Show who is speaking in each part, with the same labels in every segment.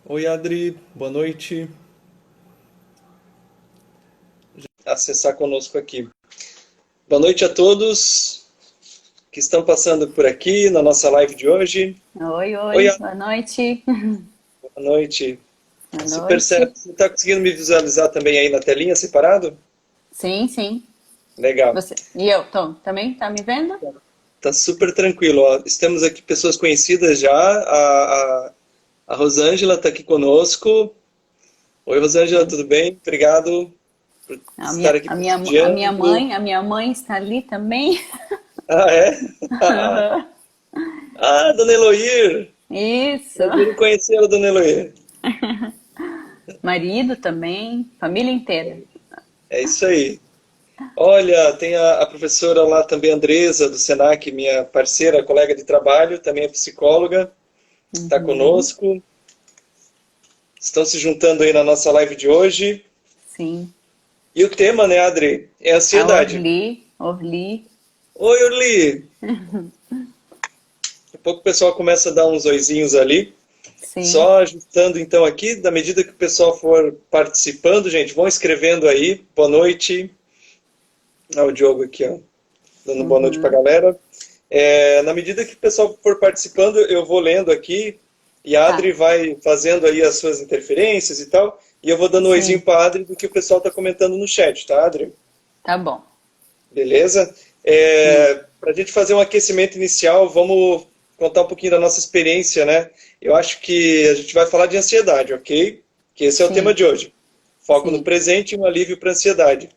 Speaker 1: Oi, Adri, boa noite. Acessar conosco aqui. Boa noite a todos que estão passando por aqui na nossa live de hoje.
Speaker 2: Oi,
Speaker 1: Oi,
Speaker 2: oi,
Speaker 1: Adri,
Speaker 2: boa noite.
Speaker 1: boa noite.
Speaker 2: Boa
Speaker 1: Se percebe,
Speaker 2: noite.
Speaker 1: você está conseguindo me visualizar também aí na telinha separado?
Speaker 2: Sim, sim.
Speaker 1: Legal.
Speaker 2: Você e eu, Tom, também tá me vendo?
Speaker 1: Tá super tranquilo, ó. Estamos aqui pessoas conhecidas já. A Rosângela está aqui conosco. Oi, Rosângela, tudo bem? Obrigado por
Speaker 2: A
Speaker 1: estar
Speaker 2: minha,
Speaker 1: aqui
Speaker 2: a minha, a minha
Speaker 1: prestigiando.
Speaker 2: mãe, a minha mãe está ali também.
Speaker 1: Ah, é? Ah, Dona Eloir!
Speaker 2: Isso.
Speaker 1: Prazer em conhecê-la, Dona Eloy.
Speaker 2: Marido também, família inteira.
Speaker 1: É isso aí. Olha, tem a professora lá também, Andresa, do Senac, minha parceira, colega de trabalho, também é psicóloga, está
Speaker 2: Uhum,
Speaker 1: conosco. Estão se juntando aí na nossa live de hoje.
Speaker 2: sim.
Speaker 1: E o tema, né, Adri, é
Speaker 2: A
Speaker 1: ansiedade.
Speaker 2: Orli,
Speaker 1: Oi, Orli! Daqui a pouco o pessoal começa a dar uns oizinhos ali.
Speaker 2: sim.
Speaker 1: Só ajustando então aqui, da medida que o pessoal for participando, gente, vão escrevendo aí. Boa noite. Olha o Diogo aqui, ó, dando boa noite para a
Speaker 2: Uhum,
Speaker 1: galera. Na medida que o pessoal for participando, eu vou lendo aqui e a
Speaker 2: tá,
Speaker 1: Adri vai fazendo aí as suas interferências e tal. E eu vou dando um oizinho
Speaker 2: sim,
Speaker 1: para a Adri do que o pessoal está comentando no chat, tá, Adri?
Speaker 2: tá bom.
Speaker 1: Beleza?
Speaker 2: Hum,
Speaker 1: Para a gente fazer um aquecimento inicial, vamos contar um pouquinho da nossa experiência, né? Eu acho que a gente vai falar de ansiedade, ok? Que esse é o tema
Speaker 2: sim,
Speaker 1: de hoje. Foco no
Speaker 2: sim.
Speaker 1: presente e um alívio para a ansiedade.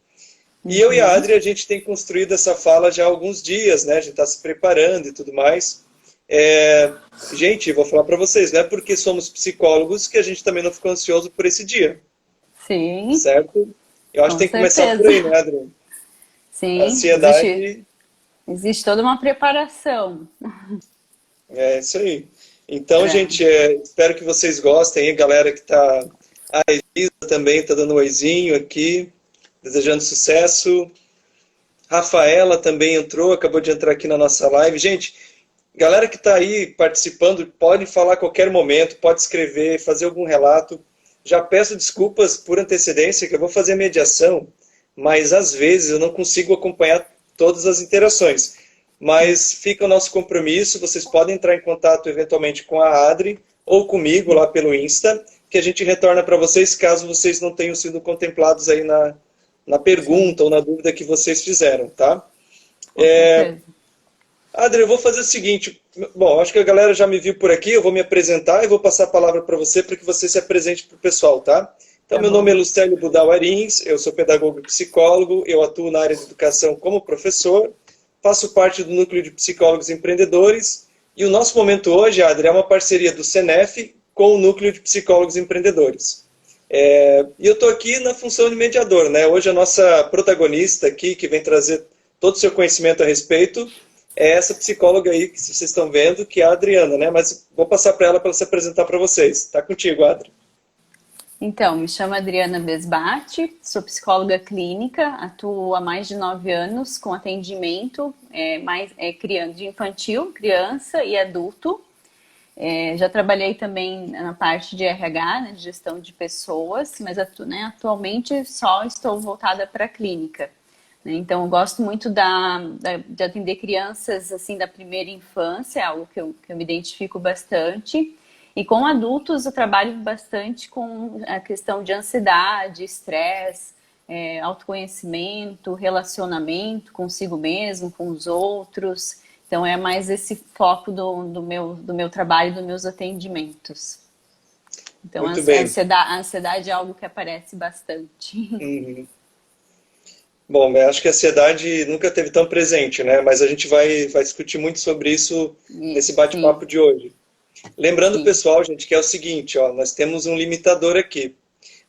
Speaker 1: E eu e a
Speaker 2: Uhum,
Speaker 1: Adri, a gente tem construído essa fala já há alguns dias, né? A gente está se preparando e tudo mais. É, Gente, vou falar para vocês, não é porque somos psicólogos que a gente também não ficou ansioso por esse dia,
Speaker 2: sim,
Speaker 1: certo? Eu acho que
Speaker 2: com
Speaker 1: tem que começar por
Speaker 2: certeza.
Speaker 1: aí, né, Adri? A
Speaker 2: Sim,
Speaker 1: ansiedade,
Speaker 2: existe toda uma preparação.
Speaker 1: é isso aí. Então,
Speaker 2: Pra...
Speaker 1: gente, espero que vocês gostem, hein, galera que está. A Elisa também está dando um oizinho aqui, desejando sucesso. Rafaela também entrou, acabou de entrar aqui na nossa live. Gente, galera que está aí participando, pode falar a qualquer momento, pode escrever, fazer algum relato. Já peço desculpas por antecedência, que eu vou fazer a mediação, mas às vezes eu não consigo acompanhar todas as interações. Mas fica o nosso compromisso, vocês podem entrar em contato eventualmente com a Adri ou comigo lá pelo Insta, que a gente retorna para vocês caso vocês não tenham sido contemplados aí na
Speaker 2: Sim,
Speaker 1: pergunta ou na dúvida que vocês fizeram, tá?
Speaker 2: com certeza.
Speaker 1: Adri, eu vou fazer o seguinte. Bom, acho que a galera já me viu por aqui. Eu vou me apresentar e vou passar a palavra para você para que você se apresente para o pessoal, tá? Então,
Speaker 2: Tá
Speaker 1: meu nome é
Speaker 2: bom.
Speaker 1: Lucélio Budal Arins, eu sou pedagogo e psicólogo, eu atuo na área de educação como professor, faço parte do núcleo de psicólogos empreendedores e o nosso momento hoje, Adri, é uma parceria do Senef com o núcleo de psicólogos empreendedores. E eu estou aqui na função de mediador, né? Hoje a nossa protagonista aqui, que vem trazer todo o seu conhecimento a respeito, é essa psicóloga aí que vocês estão vendo, que é a Adriana, né? Mas vou passar para ela se apresentar para vocês. Tá contigo, Adri.
Speaker 2: Então, me chamo Adriana Besbate, sou psicóloga clínica, atuo há mais de 9 anos com atendimento de infantil, criança e adulto. Já trabalhei também na parte de RH, né, de gestão de pessoas, mas atualmente só estou voltada para a clínica. Né? Então, eu gosto muito de atender crianças assim da primeira infância, é algo que eu me identifico bastante. E com adultos, eu trabalho bastante com a questão de ansiedade, estresse, autoconhecimento, relacionamento consigo mesmo, com os outros. Então, é mais esse foco do meu trabalho, dos meus atendimentos. Então,
Speaker 1: Muito bem.
Speaker 2: a ansiedade é algo que aparece bastante.
Speaker 1: Uhum. Bom, eu acho que a ansiedade nunca teve tão presente, né? Mas a gente vai discutir muito sobre isso nesse
Speaker 2: Sim,
Speaker 1: bate-papo de hoje. Lembrando,
Speaker 2: sim,
Speaker 1: pessoal, gente, que é o seguinte, ó, nós temos um limitador aqui.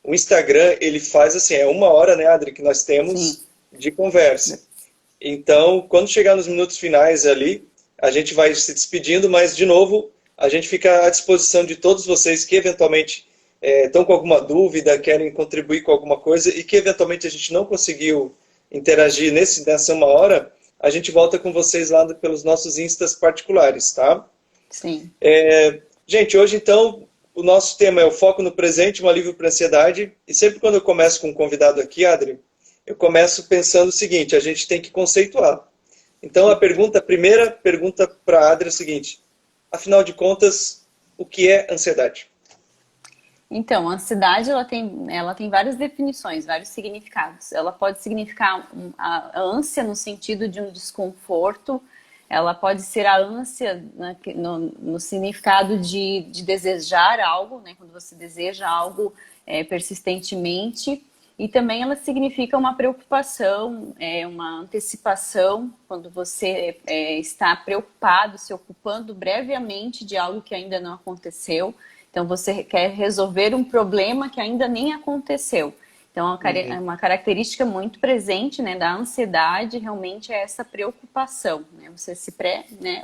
Speaker 1: O Instagram, ele faz assim, é 1 hora, né, Adri, que nós
Speaker 2: sim.
Speaker 1: temos de conversa. Então, quando chegar nos minutos finais ali, a gente vai se despedindo, mas, de novo, a gente fica à disposição de todos vocês que eventualmente estão com alguma dúvida, querem contribuir com alguma coisa e que eventualmente a gente não conseguiu interagir nessa 1 hora, a gente volta com vocês pelos nossos instas particulares, tá?
Speaker 2: Sim.
Speaker 1: Gente, hoje então, o nosso tema é o foco no presente, um alívio para a ansiedade. E sempre quando eu começo com um convidado aqui, Adri, eu começo pensando o seguinte, a gente tem que conceituar. Então a primeira pergunta para a Adri é o seguinte, afinal de contas, o que é ansiedade?
Speaker 2: Então, a ansiedade ela tem várias definições, vários significados. Ela pode significar a ânsia no sentido de um desconforto, ela pode ser a ânsia, né, no significado de desejar algo, né, quando você deseja algo persistentemente, e também ela significa uma preocupação, uma antecipação, quando você está preocupado, se ocupando brevemente de algo que ainda não aconteceu. Então, você quer resolver um problema que ainda nem aconteceu. Então, uma característica muito presente, né, da ansiedade realmente é essa preocupação. Né? Você se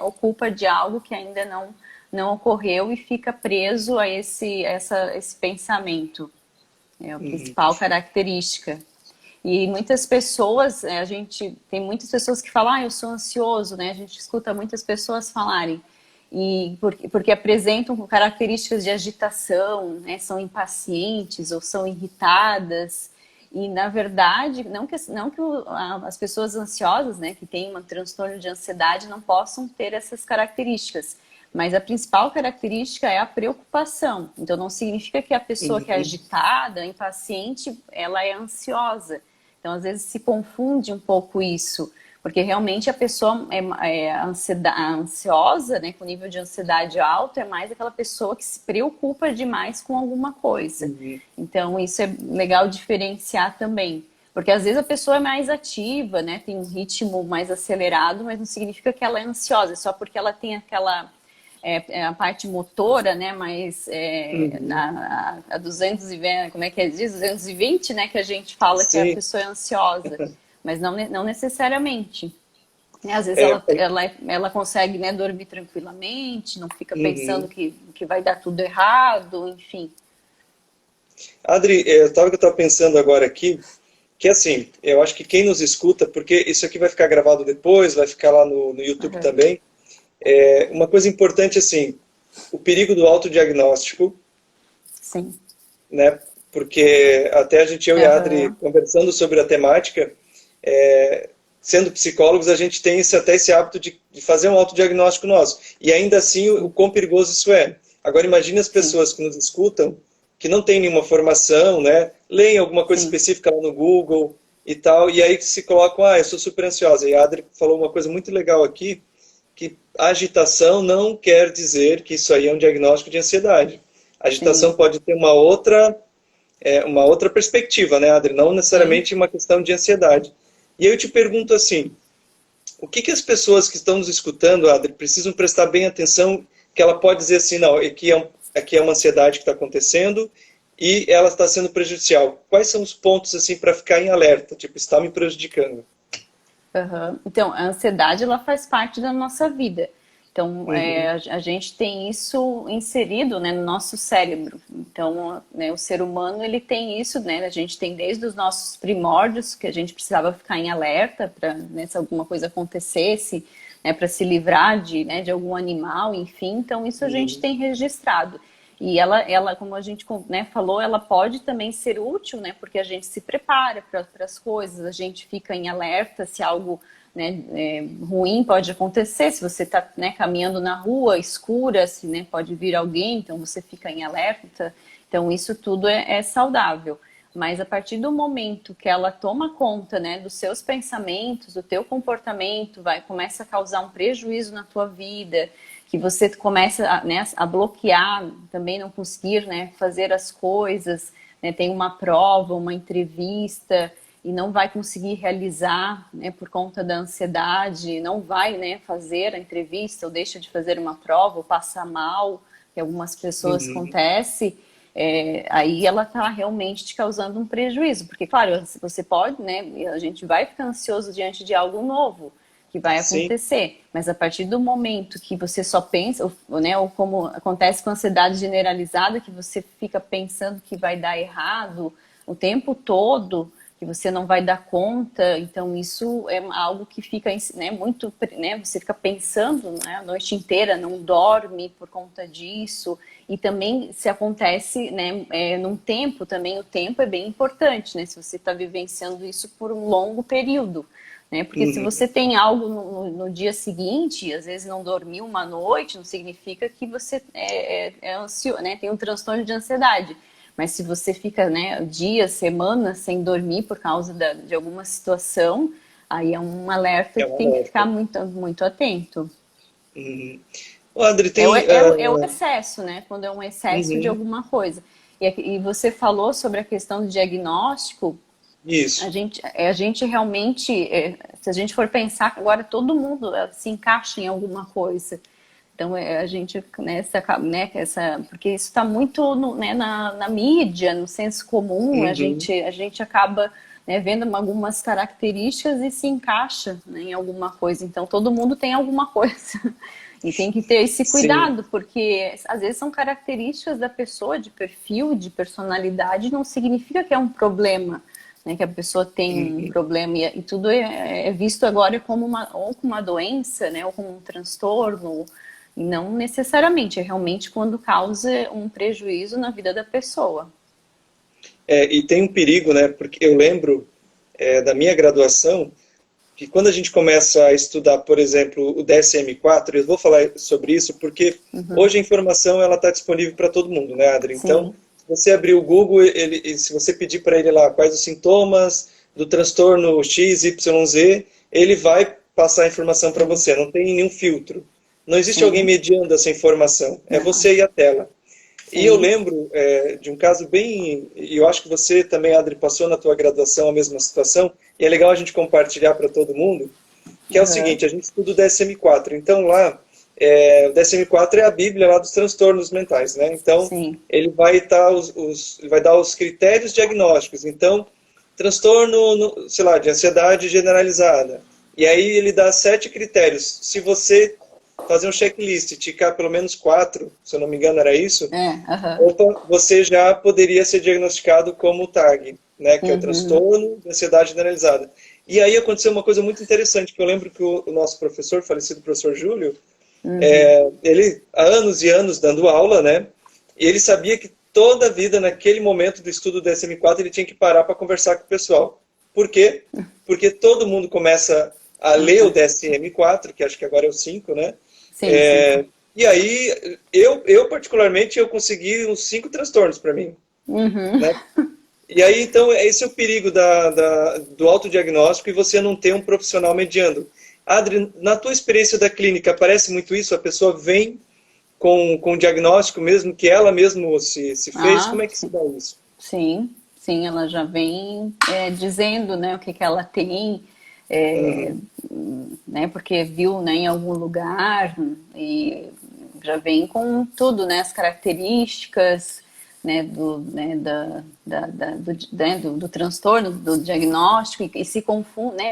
Speaker 2: ocupa de algo que ainda não ocorreu e fica preso a esse pensamento. É a principal característica. E muitas pessoas, tem muitas pessoas que falam, eu sou ansioso, né? A gente escuta muitas pessoas falarem. Porque apresentam características de agitação, né, são impacientes ou são irritadas. E, na verdade, não que as pessoas ansiosas, né, que têm um transtorno de ansiedade, não possam ter essas características. Mas a principal característica é a preocupação. Então, não significa que a pessoa que é agitada, impaciente, ela é ansiosa. Então, às vezes, se confunde um pouco isso. Porque realmente a pessoa ansiosa, né, com nível de ansiedade alto, é mais aquela pessoa que se preocupa demais com alguma coisa. Então, isso é legal diferenciar também. Porque às vezes a pessoa é mais ativa, né, tem um ritmo mais acelerado, mas não significa que ela é ansiosa, é só porque ela tem aquela a parte motora, né, mas a 220, como é que diz? 220, né, que a gente fala que a pessoa é ansiosa. Mas não necessariamente. Né? Às vezes ela consegue, né, dormir tranquilamente, não fica pensando que vai dar tudo errado, enfim.
Speaker 1: Adri, eu estava pensando agora aqui, que assim, eu acho que quem nos escuta, porque isso aqui vai ficar gravado depois, vai ficar lá no YouTube também, uma coisa importante assim, o perigo do autodiagnóstico.
Speaker 2: Sim.
Speaker 1: Né? Porque até eu e a Adri conversando sobre a temática, sendo psicólogos, a gente tem até esse hábito de fazer um autodiagnóstico nosso. E ainda assim, o quão perigoso isso é. Agora, imagine as pessoas que nos escutam, que não têm nenhuma formação, né? Leem alguma coisa específica lá no Google e tal, e aí se colocam, eu sou super ansiosa. E a Adri falou uma coisa muito legal aqui, que agitação não quer dizer que isso aí é um diagnóstico de ansiedade. A agitação pode ter uma outra perspectiva, né, Adri? Não necessariamente uma questão de ansiedade. E eu te pergunto assim, o que as pessoas que estão nos escutando, Adri, precisam prestar bem atenção, que ela pode dizer assim, não, aqui é uma ansiedade que está acontecendo e ela está sendo prejudicial. Quais são os pontos assim para ficar em alerta? Tipo, está me prejudicando.
Speaker 2: Então, a ansiedade ela faz parte da nossa vida. Então, a gente tem isso inserido, né, no nosso cérebro. Então, né, o ser humano ele tem isso, né? A gente tem desde os nossos primórdios que a gente precisava ficar em alerta para, né, se alguma coisa acontecesse, né, para se livrar de algum animal, enfim. Então, isso a gente tem registrado. E ela como a gente, né, falou, ela pode também ser útil, né, porque a gente se prepara para as coisas, a gente fica em alerta se algo, né, ruim pode acontecer, se você está, né, caminhando na rua escura, se, né, pode vir alguém, então você fica em alerta. Então isso tudo é saudável. Mas a partir do momento que ela toma conta, né, dos seus pensamentos, do teu comportamento, começa a causar um prejuízo na tua vida, que você começa a bloquear, também não conseguir, né, fazer as coisas, né, tem uma prova, uma entrevista e não vai conseguir realizar, né, por conta da ansiedade, não vai, né, fazer a entrevista ou deixa de fazer uma prova ou passa mal, que algumas pessoas acontece, aí ela está realmente te causando um prejuízo, porque claro, você pode, né, a gente vai ficar ansioso diante de algo novo, que vai acontecer, mas a partir do momento que você só pensa, né, ou como acontece com a ansiedade generalizada, que você fica pensando que vai dar errado o tempo todo, que você não vai dar conta. Então isso é algo que fica, né, muito, né, você fica pensando, né, a noite inteira, não dorme por conta disso. E também se acontece, né, num tempo também, o tempo é bem importante, né, se você está vivenciando isso por um longo período. Né? Porque se
Speaker 1: Uhum.
Speaker 2: você tem algo no dia seguinte, às vezes não dormiu uma noite, não significa que você é ansioso, né? Tem um transtorno de ansiedade. Mas se você fica, né, dias, semanas sem dormir por causa de alguma situação, aí é um alerta
Speaker 1: É
Speaker 2: que
Speaker 1: uma
Speaker 2: tem que ficar
Speaker 1: alerta.
Speaker 2: muito, muito atento.
Speaker 1: Uhum. Ô, Adri,
Speaker 2: É o,
Speaker 1: tem...
Speaker 2: é, o, é o excesso, né? Quando é um excesso de
Speaker 1: uhum.
Speaker 2: alguma coisa. E você falou sobre a questão do diagnóstico. A
Speaker 1: Isso.
Speaker 2: gente, a gente realmente, se a gente for pensar, agora todo mundo se encaixa em alguma coisa. Então, a gente, porque isso está muito né, na mídia, no senso comum,
Speaker 1: Uhum.
Speaker 2: a gente acaba, né, vendo algumas características e se encaixa, né, em alguma coisa. Então, todo mundo tem alguma coisa. E tem que ter esse
Speaker 1: Sim.
Speaker 2: cuidado, porque às vezes são características da pessoa, de perfil, de personalidade, não significa que é um problema, né, que a pessoa tem um
Speaker 1: Uhum.
Speaker 2: problema, e tudo é visto agora como ou como uma doença, né, ou como um transtorno, e não necessariamente, é realmente quando causa um prejuízo na vida da pessoa.
Speaker 1: E tem um perigo, né? Porque eu lembro da minha graduação que quando a gente começa a estudar, por exemplo, o DSM-4, eu vou falar sobre isso porque
Speaker 2: Uhum.
Speaker 1: hoje a informação ela está disponível para todo mundo, né, Adri? Então,
Speaker 2: Sim.
Speaker 1: se você abrir o Google, e se você pedir para ele lá quais os sintomas do transtorno X, Y, Z, ele vai passar a informação para
Speaker 2: Sim.
Speaker 1: você, não tem nenhum filtro. Não existe alguém
Speaker 2: Sim.
Speaker 1: mediando essa informação, é
Speaker 2: Não.
Speaker 1: você e a tela. E eu
Speaker 2: Sim.
Speaker 1: lembro de um caso bem, e eu acho que você também, Adri, passou na tua graduação a mesma situação, e é legal a gente compartilhar para todo mundo, que é o
Speaker 2: Uhum.
Speaker 1: seguinte, a gente estuda o DSM-4, então lá, o DSM-4 é a bíblia lá dos transtornos mentais, né? Então,
Speaker 2: Sim.
Speaker 1: ele vai, ele vai dar os critérios diagnósticos, então, transtorno, sei lá, de ansiedade generalizada, e aí ele dá 7 critérios, se você fazer um checklist e ticar pelo menos 4, se eu não me engano era isso,
Speaker 2: Aham.
Speaker 1: opa, você já poderia ser diagnosticado como TAG, né, que é o
Speaker 2: Uhum.
Speaker 1: transtorno de ansiedade generalizada. E aí aconteceu uma coisa muito interessante, que eu lembro que o nosso professor, falecido professor Júlio,
Speaker 2: Uhum.
Speaker 1: ele, há anos e anos dando aula, né, e ele sabia que toda a vida, naquele momento do estudo do DSM-4, ele tinha que parar para conversar com o pessoal. Por quê? Porque todo mundo começa a ler o
Speaker 2: Uhum.
Speaker 1: DSM-4, que acho que agora é o 5, né,
Speaker 2: Sim, cinco.
Speaker 1: e aí, eu particularmente, eu consegui uns 5 transtornos para mim,
Speaker 2: Uhum.
Speaker 1: né? E aí, então, esse é o perigo do autodiagnóstico e você não ter um profissional mediando. Adri, na tua experiência da clínica, aparece muito isso? A pessoa vem com o diagnóstico mesmo, que ela mesmo se fez?
Speaker 2: Ah,
Speaker 1: Como é que se
Speaker 2: sim.
Speaker 1: dá isso?
Speaker 2: Sim, sim, ela já vem dizendo, né, o que que ela tem, é,
Speaker 1: Uhum,
Speaker 2: né, porque viu, né, em algum lugar e já vem com tudo, né, as características, do transtorno, do diagnóstico e se confunde,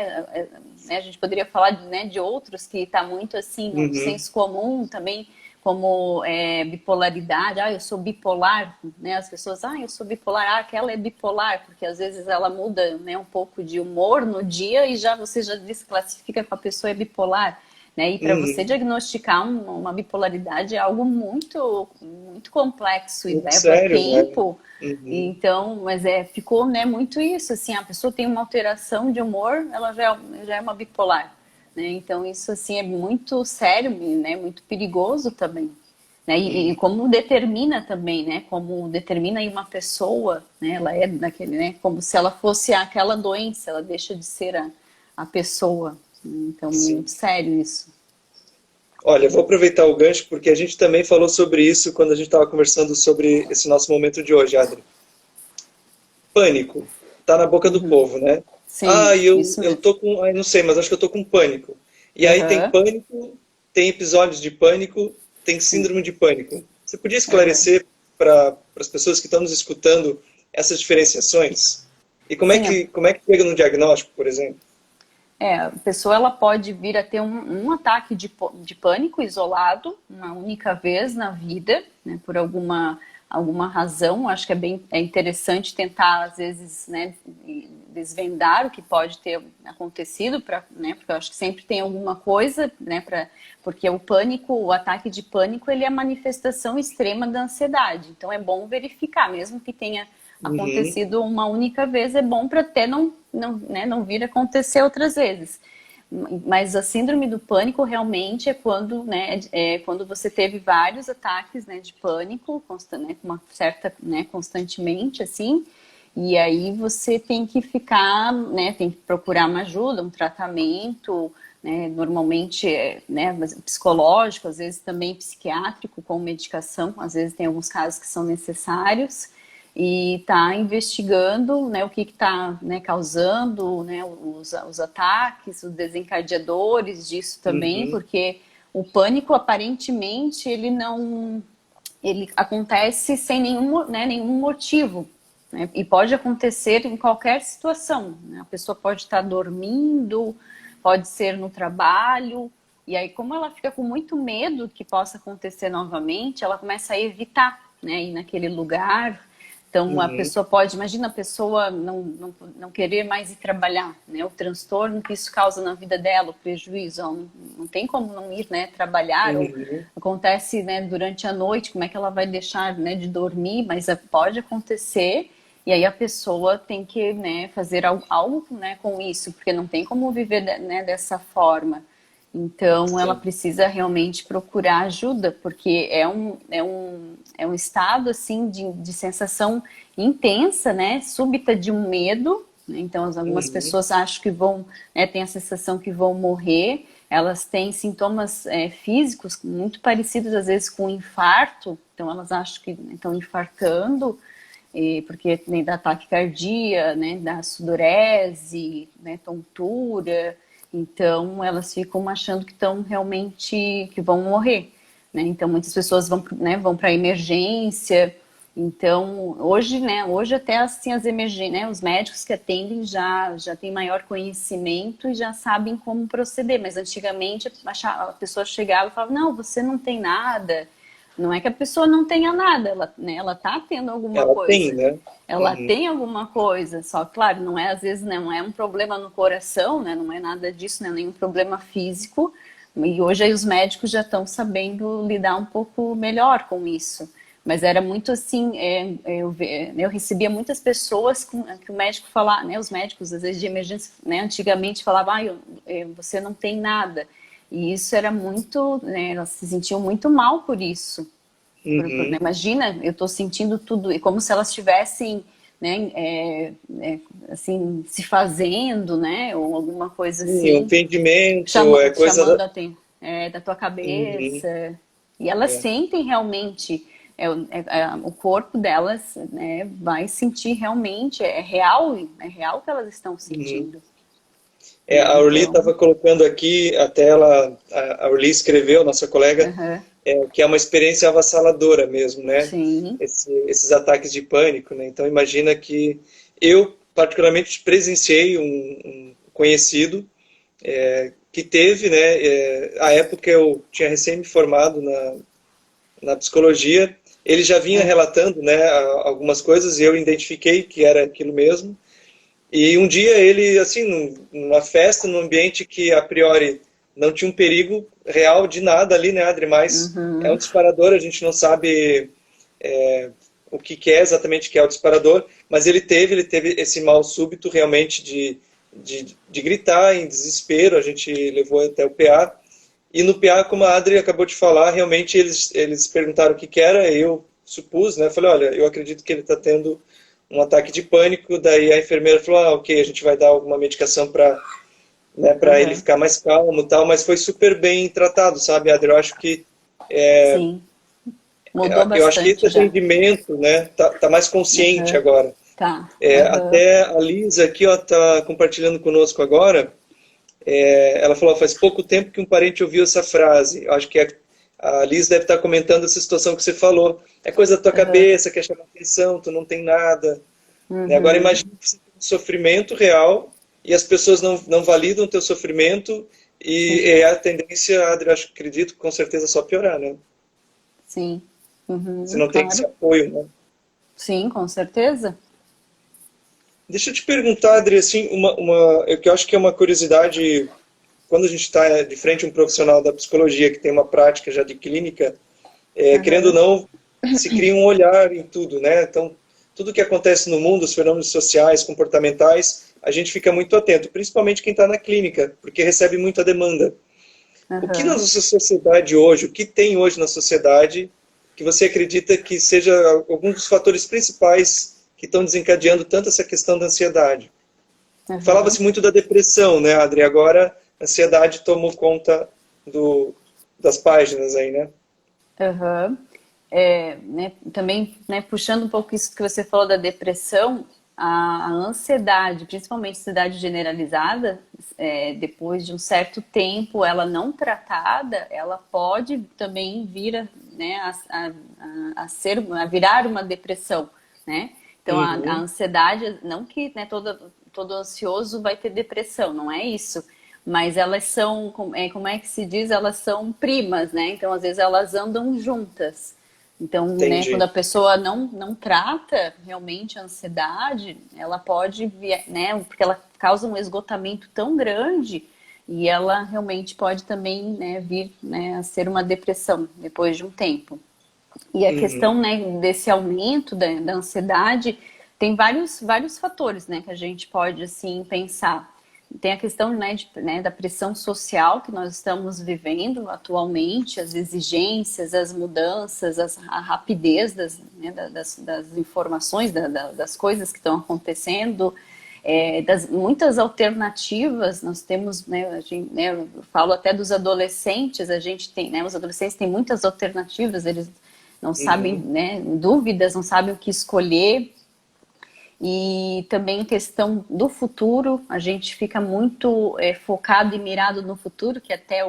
Speaker 2: a gente poderia falar de outros que está muito assim no
Speaker 1: uhum,
Speaker 2: senso comum também, como bipolaridade. Eu sou bipolar, né? As pessoas, eu sou bipolar, aquela é bipolar, porque às vezes ela muda, né, um pouco de humor no dia e você já desclassifica que a pessoa é bipolar. Né? E para você
Speaker 1: uhum.
Speaker 2: diagnosticar uma bipolaridade é algo muito, muito complexo e
Speaker 1: Muito
Speaker 2: leva
Speaker 1: sério, né?
Speaker 2: tempo.
Speaker 1: Uhum.
Speaker 2: Então, mas ficou, né, muito isso, assim, a pessoa tem uma alteração de humor, ela já é uma bipolar. Né? Então, isso assim é muito sério, né? Muito perigoso também. Né? E
Speaker 1: Uhum.
Speaker 2: como determina também, né? Como determina aí uma pessoa, né? Ela é daquele, né? Como se ela fosse aquela doença, ela deixa de ser a pessoa. Então,
Speaker 1: Sim.
Speaker 2: muito sério isso.
Speaker 1: Olha, vou aproveitar o gancho porque a gente também falou sobre isso quando a gente estava conversando sobre esse nosso momento de hoje, Adri. Pânico. Tá na boca do
Speaker 2: Uhum.
Speaker 1: povo, né?
Speaker 2: Sim, isso
Speaker 1: Eu
Speaker 2: mesmo.
Speaker 1: tô com, não sei, mas acho que eu tô com pânico. E aí tem
Speaker 2: Aham,
Speaker 1: pânico, tem episódios de pânico, tem
Speaker 2: sim.
Speaker 1: síndrome de pânico. Você podia
Speaker 2: Aham.
Speaker 1: esclarecer para as pessoas que estão nos escutando essas diferenciações? E
Speaker 2: Sim,
Speaker 1: como é que chega no diagnóstico, por exemplo?
Speaker 2: a pessoa ela pode vir a ter um ataque de pânico isolado, uma única vez na vida, né, por alguma alguma razão. Acho que é interessante tentar, às vezes, né, desvendar o que pode ter acontecido, né, porque eu acho que sempre tem alguma coisa, né, porque o pânico, o ataque de pânico, ele é a manifestação extrema da ansiedade. Então é bom verificar, mesmo que tenha
Speaker 1: Uhum.
Speaker 2: acontecido uma única vez, é bom para até não vir a acontecer outras vezes. Mas a síndrome do pânico realmente é quando, né, quando você teve vários ataques, né, de pânico, né, com uma certa, né, constantemente, assim, e aí você tem que ficar, né, tem que procurar uma ajuda, um tratamento, né, normalmente, né, psicológico, às vezes também psiquiátrico, com medicação, às vezes tem alguns casos que são necessários, e está investigando, né, o que está, né, causando, né, os ataques, os desencadeadores disso também,
Speaker 1: Uhum.
Speaker 2: porque o pânico aparentemente ele acontece sem nenhum motivo, né, e pode acontecer em qualquer situação, né, a pessoa pode estar dormindo, pode ser no trabalho, e aí como ela fica com muito medo que possa acontecer novamente, ela começa a evitar, né, ir naquele lugar. Então, a
Speaker 1: Uhum.
Speaker 2: pessoa pode, imagina a pessoa não querer mais ir trabalhar, né? O transtorno que isso causa na vida dela, o prejuízo, ela não tem como não ir, né, trabalhar, ou
Speaker 1: Uhum.
Speaker 2: acontece, né, durante a noite, como é que ela vai deixar, né, de dormir, mas pode acontecer, e aí a pessoa tem que, né, fazer algo, né, com isso, porque não tem como viver, né, dessa forma. Então, ela
Speaker 1: Sim.
Speaker 2: precisa realmente procurar ajuda, porque é um estado, assim, de sensação intensa, né? Súbita de um medo. Né? Então, algumas
Speaker 1: Uhum.
Speaker 2: pessoas acham que vão, né, têm a sensação que vão morrer. Elas têm sintomas físicos muito parecidos, às vezes, com infarto. Então, elas acham que estão infartando, porque nem dá taquicardia, né, dá sudorese, né, tontura. Então, elas ficam achando que estão realmente, que vão morrer, né? Então, muitas pessoas vão para emergência. Então, hoje até assim as emergências, né, os médicos que atendem já têm maior conhecimento e já sabem como proceder, mas antigamente a pessoa chegava e falava, não, você não tem nada. Não é que a pessoa não tenha nada, ela tá tendo alguma
Speaker 1: Ela tem,
Speaker 2: coisa.
Speaker 1: né?
Speaker 2: Ela
Speaker 1: Uhum.
Speaker 2: tem alguma coisa, só claro, não é às vezes não é um problema no coração, né? Não é nada disso, não é nenhum problema físico. E hoje aí os médicos já estão sabendo lidar um pouco melhor com isso. Mas era muito assim, eu recebia muitas pessoas que o médico falava, né? Os médicos às vezes de emergência, né? Antigamente falavam, você não tem nada. E isso era muito, né? Elas se sentiam muito mal por isso. Né,
Speaker 1: Uhum.
Speaker 2: imagina, eu estou sentindo tudo, e como se elas estivessem, né, assim, se fazendo, né, ou alguma coisa
Speaker 1: Sim, o
Speaker 2: assim,
Speaker 1: entendimento é coisa da...
Speaker 2: chamando da tua
Speaker 1: Uhum.
Speaker 2: cabeça. E elas
Speaker 1: É.
Speaker 2: sentem realmente, o corpo delas, né, vai sentir realmente, é real que elas estão
Speaker 1: Uhum.
Speaker 2: sentindo.
Speaker 1: É,
Speaker 2: Né,
Speaker 1: a Orly
Speaker 2: então,
Speaker 1: estava colocando aqui, até a Orly escreveu, nossa colega,
Speaker 2: uhum,
Speaker 1: que é uma experiência avassaladora mesmo, né?
Speaker 2: sim,
Speaker 1: Esses ataques de pânico, né? Então imagina que eu particularmente presenciei um conhecido que teve, né? A época eu tinha recém me formado na psicologia, ele já vinha relatando, né, algumas coisas e eu identifiquei que era aquilo mesmo. E um dia ele, assim, numa festa, num ambiente que a priori não tinha um perigo real de nada ali, né, Adri? Mas é um
Speaker 2: uhum,
Speaker 1: disparador, a gente não sabe o que é exatamente que é o disparador, mas ele teve esse mal súbito realmente de gritar em desespero, a gente levou até o PA. E no PA, como a Adri acabou de falar, realmente eles perguntaram o que que era, eu supus, né? Falei, olha, eu acredito que ele está tendo um ataque de pânico. Daí a enfermeira falou, ok, a gente vai dar alguma medicação para, né, para ele
Speaker 2: uhum,
Speaker 1: ficar mais calmo e tal, mas foi super bem tratado, sabe, Adri?
Speaker 2: sim, mudou
Speaker 1: Eu acho que esse
Speaker 2: bastante já.
Speaker 1: atendimento, né, tá mais consciente
Speaker 2: Uhum,
Speaker 1: agora.
Speaker 2: tá, uhum,
Speaker 1: Até a Lisa aqui, ó, tá compartilhando conosco agora. Ela falou, faz pouco tempo que um parente ouviu essa frase. Eu acho que a Liz deve estar comentando essa situação que você falou. É coisa da tua
Speaker 2: uhum,
Speaker 1: cabeça, quer chamar atenção, tu não tem nada. Né? Agora
Speaker 2: uhum,
Speaker 1: imagine que você tem um sofrimento real e as pessoas não validam o teu sofrimento e
Speaker 2: sim,
Speaker 1: a tendência, Adri, eu acredito, com certeza só piorar, né?
Speaker 2: sim.
Speaker 1: Se não tem esse
Speaker 2: claro.
Speaker 1: apoio, né?
Speaker 2: Sim, com certeza.
Speaker 1: Deixa eu te perguntar, Adri, assim, que eu acho que é uma curiosidade, quando a gente está de frente a um profissional da psicologia que tem uma prática já de clínica, querendo ou
Speaker 2: Aham,
Speaker 1: não, se cria um olhar em tudo, né? Então, tudo que acontece no mundo, os fenômenos sociais, comportamentais, a gente fica muito atento, principalmente quem está na clínica, porque recebe muita demanda. O que na
Speaker 2: aham.
Speaker 1: nossa sociedade hoje, o que tem hoje na sociedade, que você acredita que seja algum dos fatores principais que estão desencadeando tanto essa questão da ansiedade?
Speaker 2: Aham.
Speaker 1: Falava-se muito da depressão, né, Adri? Agora a ansiedade tomou conta das páginas aí, né?
Speaker 2: Aham. Né, também, né, puxando um pouco isso que você falou da depressão, a ansiedade, principalmente ansiedade generalizada, depois de um certo tempo, ela não tratada, ela pode também vir né, a virar uma depressão, né? Então, a
Speaker 1: Uhum,
Speaker 2: ansiedade, não que né, todo ansioso vai ter depressão, não é isso. Mas elas são, como é que se diz? Elas são primas, né? Então, às vezes, elas andam juntas. Então, né, quando
Speaker 1: entendi.
Speaker 2: a pessoa não trata realmente a ansiedade, ela pode, né, porque ela causa um esgotamento tão grande e ela realmente pode também, né, vir, né, a ser uma depressão depois de um tempo. E a
Speaker 1: Uhum,
Speaker 2: questão, né, desse aumento da ansiedade tem vários fatores, né, que a gente pode, assim, pensar. Tem a questão, né, da pressão social que nós estamos vivendo atualmente, as exigências, as mudanças, a rapidez né, das informações, das coisas que estão acontecendo, das muitas alternativas. Nós temos, né, eu falo até dos adolescentes, a gente tem, né, os adolescentes têm muitas alternativas, eles não sabem,
Speaker 1: uhum,
Speaker 2: né, dúvidas, não sabem o que escolher. E também questão do futuro, a gente fica muito focado e mirado no futuro, que é até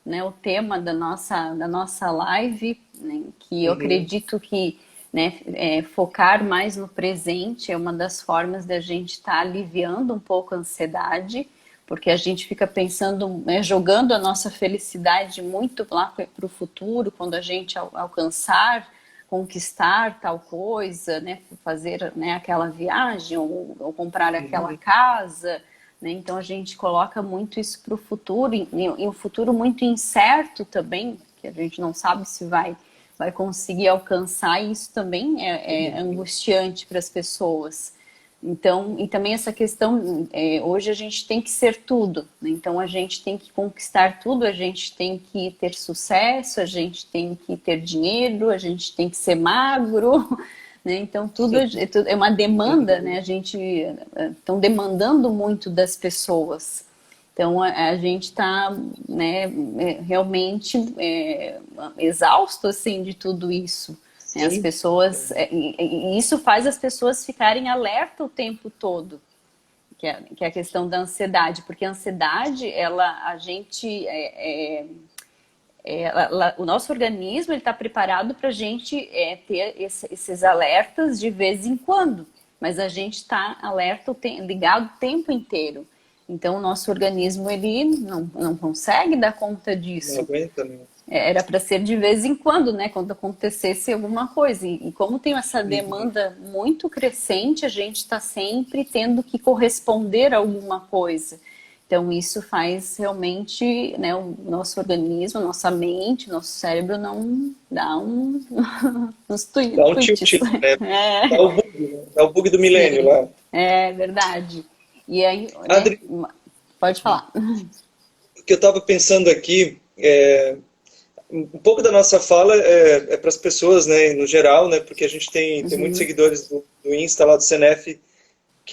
Speaker 2: né, o tema da nossa live, né, que eu
Speaker 1: uhum.
Speaker 2: acredito que né, focar mais no presente é uma das formas da gente estar aliviando um pouco a ansiedade, porque a gente fica pensando, né, jogando a nossa felicidade muito lá para o futuro, quando a gente alcançar, conquistar tal coisa, né, fazer né, aquela viagem ou comprar aquela
Speaker 1: Uhum.
Speaker 2: casa, né, então a gente coloca muito isso para o futuro e um futuro muito incerto também, que a gente não sabe se vai conseguir alcançar, e isso também é angustiante para as pessoas. Então, e também essa questão, hoje a gente tem que ser tudo, né? Então a gente tem que conquistar tudo, a gente tem que ter sucesso, a gente tem que ter dinheiro, a gente tem que ser magro, né? Então tudo é uma demanda, né?
Speaker 1: Uhum.
Speaker 2: A gente estão demandando muito das pessoas. Então a gente está, né, realmente exausto assim de tudo isso. Né? As
Speaker 1: Sim.
Speaker 2: pessoas e isso faz as pessoas ficarem alerta o tempo todo, que é a questão da ansiedade, porque a ansiedade, a gente o nosso organismo ele está preparado para a gente ter esses alertas de vez em quando, mas a gente está alerta, ligado o tempo inteiro. Então, o nosso organismo ele não consegue dar conta
Speaker 1: Não
Speaker 2: disso.
Speaker 1: aguenta, né?
Speaker 2: Era para ser de vez em quando, né? Quando acontecesse alguma coisa. E como tem essa
Speaker 1: Uhum.
Speaker 2: demanda muito crescente, a gente está sempre tendo que corresponder a alguma coisa. Então, isso faz realmente, né, o nosso organismo, nossa mente, nosso cérebro não dá uns
Speaker 1: Dá um tilt,
Speaker 2: tweets.
Speaker 1: né? Dá
Speaker 2: É,
Speaker 1: o bug, né? Dá o bug do milênio
Speaker 2: sim,
Speaker 1: lá.
Speaker 2: é verdade. E aí, né,
Speaker 1: Adri,
Speaker 2: pode falar.
Speaker 1: o que eu estava pensando aqui, um pouco da nossa fala é para as pessoas, né, no geral, né, porque a gente tem muitos
Speaker 2: Uhum,
Speaker 1: seguidores do Insta, lá do Cenef,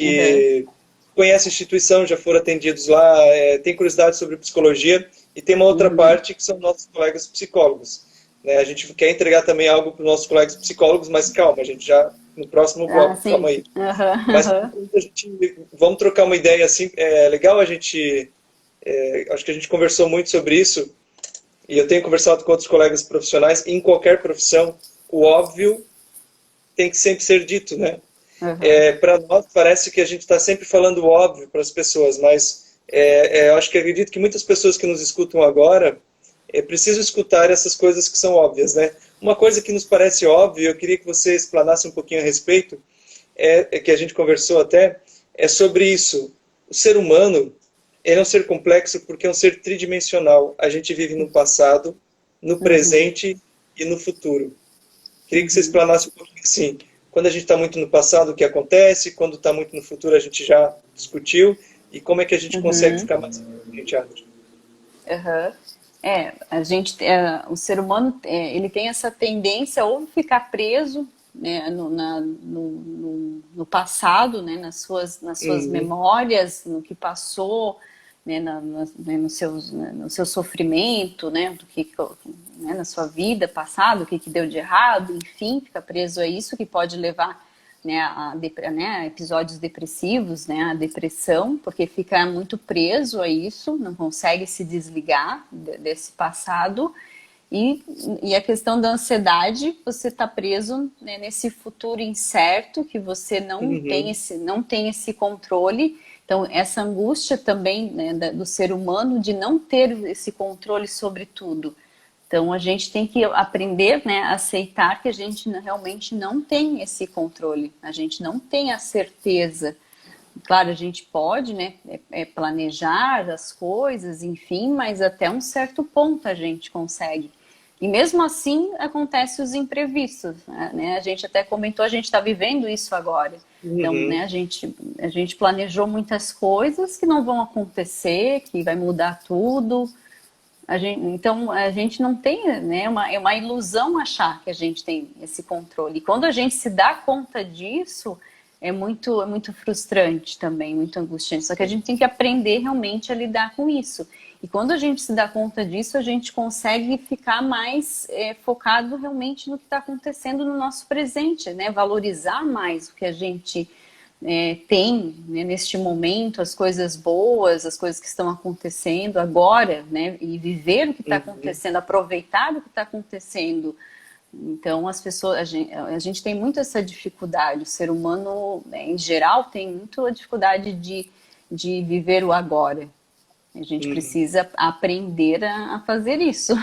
Speaker 2: uhum,
Speaker 1: que conhecem a instituição, já foram atendidos lá, tem curiosidade sobre psicologia, e tem uma outra
Speaker 2: uhum.
Speaker 1: parte que são nossos colegas psicólogos. Né? A gente quer entregar também algo para os nossos colegas psicólogos, mas calma, a gente já, no próximo
Speaker 2: Ah,
Speaker 1: bloco, calma
Speaker 2: sim.
Speaker 1: aí.
Speaker 2: Uhum,
Speaker 1: Mas
Speaker 2: uhum.
Speaker 1: vamos trocar uma ideia assim, é legal a gente, acho que a gente conversou muito sobre isso, e eu tenho conversado com outros colegas profissionais, em qualquer profissão, o óbvio tem que sempre ser dito, né?
Speaker 2: Uhum.
Speaker 1: Para nós parece que a gente está sempre falando o óbvio para as pessoas, mas eu acho que acredito que muitas pessoas que nos escutam agora é preciso escutar essas coisas que são óbvias, né? Uma coisa que nos parece óbvia, eu queria que você explanasse um pouquinho a respeito, é que a gente conversou até, é sobre isso. O ser humano, ele é um ser complexo porque é um ser tridimensional. A gente vive no passado, no presente e no futuro. Queria que você explanasse um pouquinho assim. Quando a gente está muito no passado, o que acontece? Quando está muito no futuro, a gente já discutiu. E como é que a gente consegue ficar mais conscientizado?
Speaker 2: Aham. O ser humano, ele tem essa tendência ou ficar preso, né, no passado, né, nas suas memórias, no que passou, né, no seu sofrimento, né, né, na sua vida passada, o que deu de errado, enfim, fica preso a isso, que pode levar, né, a episódios depressivos, né, a depressão, porque fica muito preso a isso, não consegue se desligar desse passado. E a questão da ansiedade, você está preso, né, nesse futuro incerto, que você não tem esse controle. Então, essa angústia também, né, do ser humano de não ter esse controle sobre tudo. Então, a gente tem que aprender, né, a aceitar que a gente realmente não tem esse controle, a gente não tem a certeza. Claro, a gente pode, né, planejar as coisas, enfim, mas até um certo ponto a gente consegue. E mesmo assim, acontecem os imprevistos, né? A gente até comentou, a gente está vivendo isso agora. Então, né, a gente planejou muitas coisas que não vão acontecer, que vai mudar tudo. Então, a gente não tem, né, é uma ilusão achar que a gente tem esse controle. E quando a gente se dá conta disso, é muito frustrante também, muito angustiante. Só que a gente tem que aprender realmente a lidar com isso. E quando a gente se dá conta disso, a gente consegue ficar mais focado realmente no que está acontecendo no nosso presente, né? Valorizar mais o que a gente tem, né, neste momento, as coisas boas, as coisas que estão acontecendo agora, né? E viver o que está acontecendo, aproveitar o que está acontecendo. Então, a gente tem muito essa dificuldade. O ser humano, né, em geral, tem muito a dificuldade de viver o agora. A gente precisa aprender a fazer isso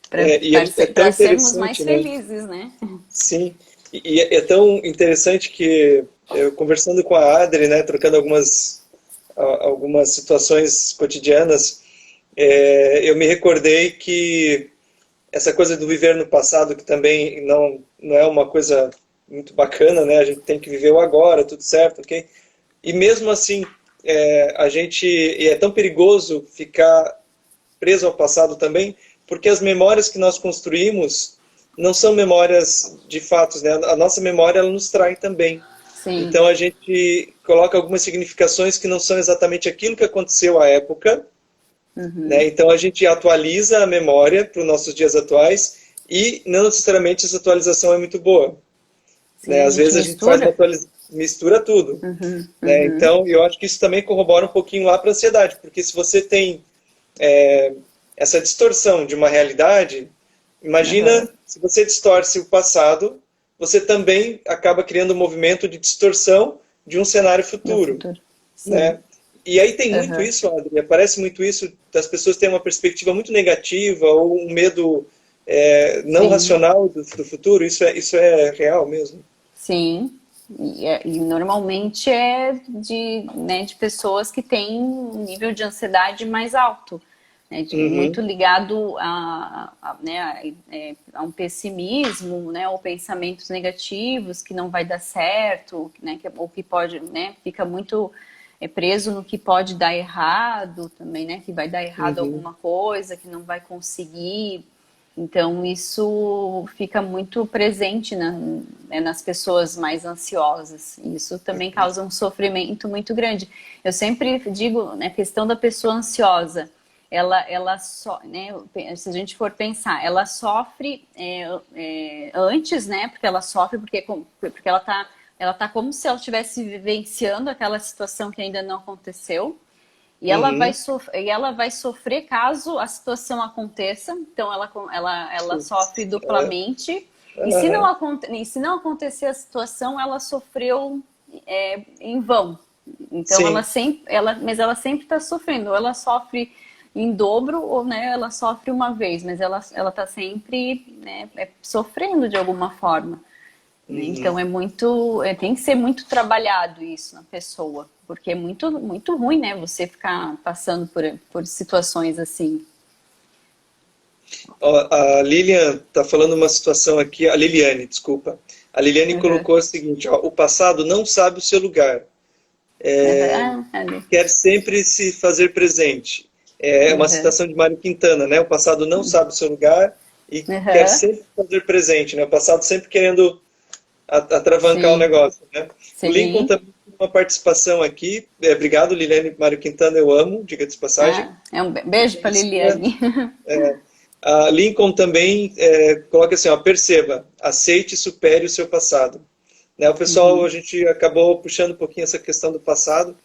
Speaker 2: para sermos mais felizes, né?
Speaker 1: Sim, e é tão interessante que eu conversando com a Adri, né, trocando algumas situações cotidianas, eu me recordei que essa coisa do viver no passado, que também não é uma coisa muito bacana, né? A gente tem que viver o agora, tudo certo, ok? E mesmo assim, e é tão perigoso ficar preso ao passado também, porque as memórias que nós construímos não são memórias de fatos, né? A nossa memória, ela nos trai também. Sim. Então a gente coloca algumas significações que não são exatamente aquilo que aconteceu à época, né? Então a gente atualiza a memória para os nossos dias atuais e não necessariamente essa atualização é muito boa. Sim, né? Às vezes a gente faz uma mistura tudo. Né? Então eu acho que isso também corrobora um pouquinho lá para a ansiedade, porque se você tem essa distorção de uma realidade, imagina se você distorce o passado, você também acaba criando um movimento de distorção de um cenário futuro. Né? E aí tem muito isso, Adri, parece muito isso, das pessoas terem uma perspectiva muito negativa ou um medo não racional do futuro. Isso é real mesmo?
Speaker 2: Sim, e normalmente é de pessoas que têm um nível de ansiedade mais alto. Né, muito ligado a um pessimismo, né, ou pensamentos negativos que não vai dar certo, né, ou que pode, né, fica muito preso no que pode dar errado também, né, que vai dar errado alguma coisa, que não vai conseguir. Então isso fica muito presente nas pessoas mais ansiosas. Isso também causa um sofrimento muito grande. Eu sempre digo, né, a questão da pessoa ansiosa, ela né, se a gente for pensar, ela sofre antes, né, porque ela sofre porque ela tá como se ela estivesse vivenciando aquela situação que ainda não aconteceu, e ela vai sofrer caso a situação aconteça. Então ela sofre duplamente, e se não acontecer a situação, ela sofreu em vão. Então mas ela sempre está sofrendo. Ou ela sofre em dobro, ou, né, ela sofre uma vez, mas ela tá sempre, né, sofrendo de alguma forma. Né? Então tem que ser muito trabalhado isso na pessoa, porque é muito ruim, né, você ficar passando por situações assim.
Speaker 1: Ó, a Lilian está falando uma situação aqui, a Liliane, desculpa. A Liliane
Speaker 2: Uhum.
Speaker 1: colocou o seguinte, ó, o passado não sabe o seu lugar,
Speaker 2: Uhum. Ah, ali.
Speaker 1: quer sempre se fazer presente. É uma
Speaker 2: Uhum.
Speaker 1: citação de Mário Quintana, né? O passado não sabe o seu lugar e quer
Speaker 2: Uhum.
Speaker 1: sempre fazer presente, né? O passado sempre querendo atravancar o
Speaker 2: Sim,
Speaker 1: negócio, né? O Lincoln
Speaker 2: sim.
Speaker 1: também tem uma participação aqui. Obrigado, Liliane e Mário Quintana, eu amo, diga de passagem.
Speaker 2: Ah, é um beijo para Liliane.
Speaker 1: A Lincoln também coloca assim, ó, perceba, aceite e supere o seu passado. Né, o pessoal, a
Speaker 2: Uhum.
Speaker 1: gente acabou puxando um pouquinho essa questão do passado,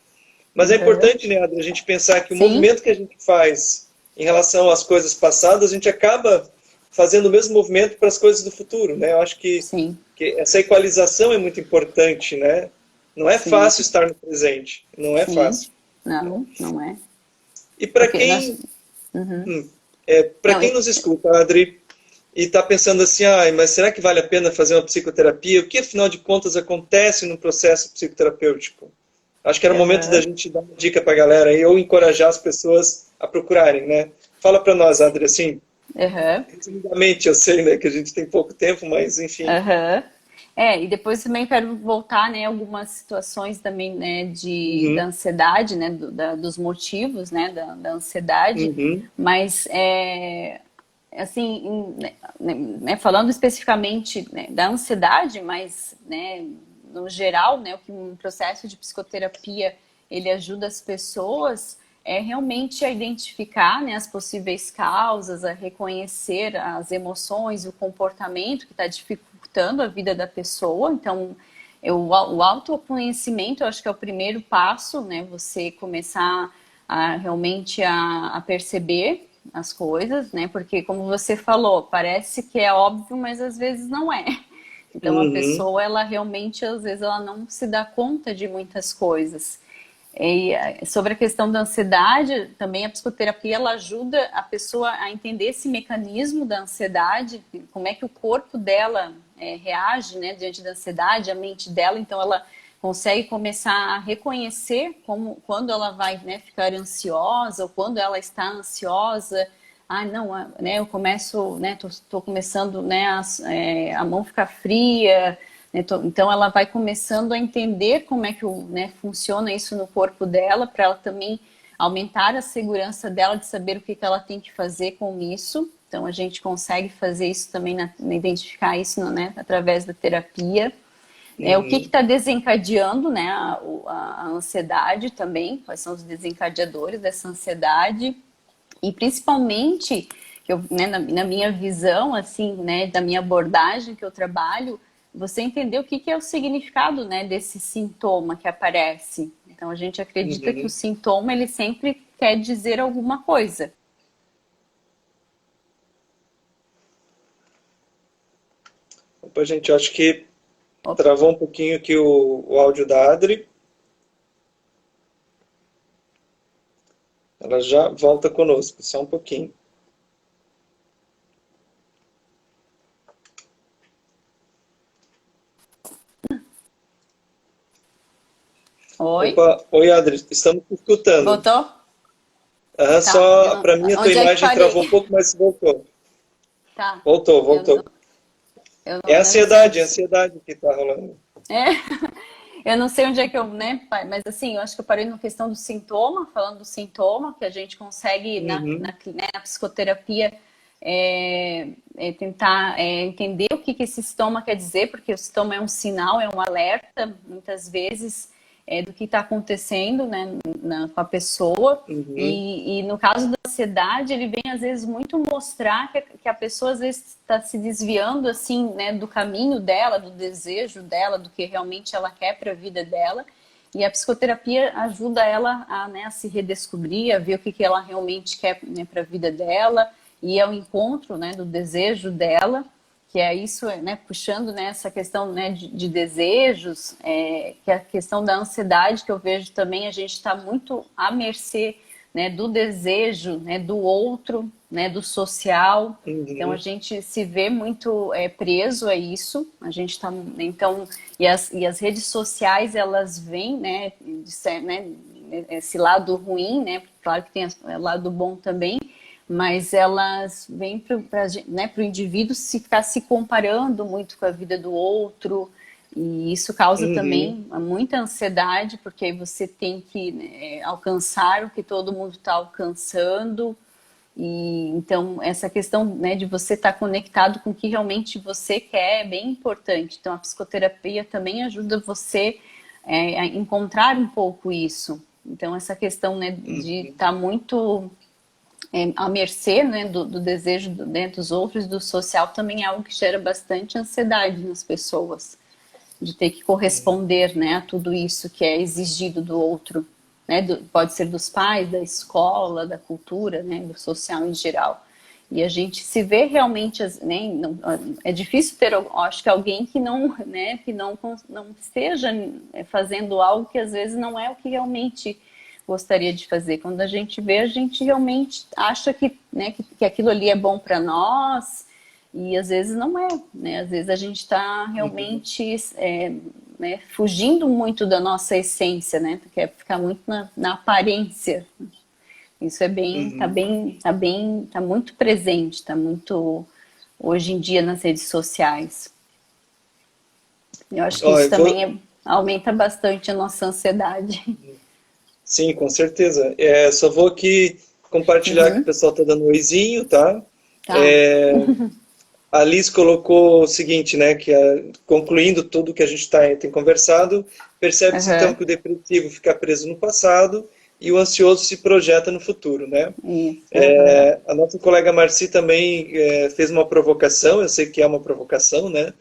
Speaker 1: mas é
Speaker 2: Uhum.
Speaker 1: importante, né, Adri, a gente pensar que o
Speaker 2: Sim,
Speaker 1: movimento que a gente faz em relação às coisas passadas, a gente acaba fazendo o mesmo movimento para as coisas do futuro, né? Eu acho
Speaker 2: sim,
Speaker 1: que essa equalização é muito importante, né? Não é
Speaker 2: sim,
Speaker 1: fácil estar no presente, não é
Speaker 2: sim.
Speaker 1: fácil.
Speaker 2: Não, não é.
Speaker 1: E para
Speaker 2: Porque nós.
Speaker 1: quem,
Speaker 2: Uhum.
Speaker 1: para
Speaker 2: Não,
Speaker 1: quem nos escuta, Adri, e está pensando assim, ah, mas será que vale a pena fazer uma psicoterapia? O que, afinal de contas, acontece no processo psicoterapêutico? Acho que era o momento da
Speaker 2: uhum.
Speaker 1: gente dar uma dica para a galera aí, ou encorajar as pessoas a procurarem, né? Fala para nós, Adri, assim,
Speaker 2: Uhum.
Speaker 1: resumidamente, eu sei, né, que a gente tem pouco tempo, mas enfim.
Speaker 2: Uhum. E depois também quero voltar, né, algumas situações também, né, da
Speaker 1: Uhum,
Speaker 2: ansiedade, né, dos motivos, né, da ansiedade,
Speaker 1: uhum,
Speaker 2: mas, assim, falando especificamente, né, da ansiedade, mas, né, no geral, né, o que um processo de psicoterapia, ele ajuda as pessoas é realmente a identificar, né, as possíveis causas, a reconhecer as emoções, o comportamento que está dificultando a vida da pessoa. Então, o autoconhecimento, eu acho que é o primeiro passo, né? Você começar realmente a perceber as coisas, né? Porque, como você falou, parece que é óbvio, mas às vezes não é. Então, a
Speaker 1: uhum,
Speaker 2: pessoa, ela realmente, às vezes, ela não se dá conta de muitas coisas. E sobre a questão da ansiedade, também a psicoterapia ela ajuda a pessoa a entender esse mecanismo da ansiedade, como é que o corpo dela reage, né, diante da ansiedade, a mente dela, então ela consegue começar a reconhecer quando ela vai, né, ficar ansiosa ou quando ela está ansiosa. Ah, não, né, eu começo, né, tô começando, né, a mão ficar fria, né, então ela vai começando a entender como é que né, funciona isso no corpo dela, para ela também aumentar a segurança dela de saber o que ela tem que fazer com isso. Então a gente consegue fazer isso também, identificar isso, né, através da terapia. O que
Speaker 1: uhum.
Speaker 2: está desencadeando, né, a ansiedade também, quais são os desencadeadores dessa ansiedade, e principalmente, que eu, né, na minha visão, assim, né, da minha abordagem que eu trabalho, você entender o que é o significado, né, desse sintoma que aparece. Então, a gente acredita que o
Speaker 1: Uhum.
Speaker 2: sintoma, ele sempre quer dizer alguma coisa.
Speaker 1: Opa, gente, eu acho que
Speaker 2: Opa,
Speaker 1: travou um pouquinho aqui o áudio da Adri. Ela já volta conosco, só um pouquinho.
Speaker 2: oi,
Speaker 1: Opa, oi Adri, estamos te escutando.
Speaker 2: voltou?
Speaker 1: Aham,
Speaker 2: Tá,
Speaker 1: só para mim a tua
Speaker 2: onde é que
Speaker 1: imagem
Speaker 2: parei?
Speaker 1: travou um pouco, mas voltou.
Speaker 2: Tá,
Speaker 1: Voltou,
Speaker 2: eu não,
Speaker 1: voltou. É a
Speaker 2: eu não sei
Speaker 1: ansiedade,
Speaker 2: onde...
Speaker 1: a ansiedade que está rolando.
Speaker 2: É, eu não sei onde é que eu, né, mas assim, eu acho que eu parei na questão do sintoma, falando do sintoma, que a gente consegue
Speaker 1: Uhum,
Speaker 2: né, na psicoterapia tentar entender o que esse sintoma quer dizer, porque o sintoma é um sinal, é um alerta, muitas vezes, do que está acontecendo, né, com a pessoa.
Speaker 1: uhum,
Speaker 2: E no caso da ansiedade, ele vem às vezes muito mostrar que a pessoa às vezes está se desviando assim, né, do caminho dela, do desejo dela, do que realmente ela quer para a vida dela. E a psicoterapia ajuda ela a, né, a se redescobrir, a ver o que ela realmente quer, né, para a vida dela, e ao encontro, né, do desejo dela, que é isso, né, puxando, né, essa questão, né, de desejos, que é a questão da ansiedade, que eu vejo também a gente está muito à mercê né, do desejo, né, do outro, né, do social. Então a
Speaker 1: Uhum.
Speaker 2: gente se vê muito preso a isso. A gente está, então, e as redes sociais, elas vêm, né, né, esse lado ruim, né, claro que tem o lado bom também, mas elas vêm para né, o indivíduo se ficar se comparando muito com a vida do outro, e isso causa
Speaker 1: Uhum.
Speaker 2: também muita ansiedade, porque aí você tem que, né, alcançar o que todo mundo está alcançando. E então essa questão, né, de você estar conectado com o que realmente você quer é bem importante. Então a psicoterapia também ajuda você a encontrar um pouco isso. Então essa questão, né, de
Speaker 1: Uhum.
Speaker 2: estar muito à mercê, né, do desejo né, dos outros, do social, também é algo que gera bastante ansiedade nas pessoas, de ter que corresponder, né, a tudo isso que é exigido do outro, né, pode ser dos pais, da escola, da cultura, né, do social em geral. E a gente se vê realmente, né, não, é difícil ter, acho que alguém que não, né, que não esteja fazendo algo que às vezes não é o que realmente gostaria de fazer. Quando a gente vê, a gente realmente acha que, né, que aquilo ali é bom para nós, e às vezes não é, né? Às vezes a gente está
Speaker 1: Uhum.
Speaker 2: realmente né, fugindo muito da nossa essência, né? Quer ficar muito na aparência. Isso é
Speaker 1: Uhum.
Speaker 2: tá muito presente, tá muito hoje em dia nas redes sociais. Eu acho que
Speaker 1: Ó,
Speaker 2: isso
Speaker 1: eu vou...
Speaker 2: também aumenta bastante a nossa ansiedade.
Speaker 1: Sim, com certeza. Só vou aqui compartilhar que o
Speaker 2: Uhum,
Speaker 1: pessoal está dando um oizinho, tá?
Speaker 2: tá.
Speaker 1: A Liz colocou o seguinte, né, concluindo tudo que a gente tem conversado, percebe-se então
Speaker 2: Uhum,
Speaker 1: que o depressivo fica preso no passado e o ansioso se projeta no futuro, né?
Speaker 2: isso, uhum,
Speaker 1: A nossa colega Marci também fez uma provocação, eu sei que é uma provocação, né?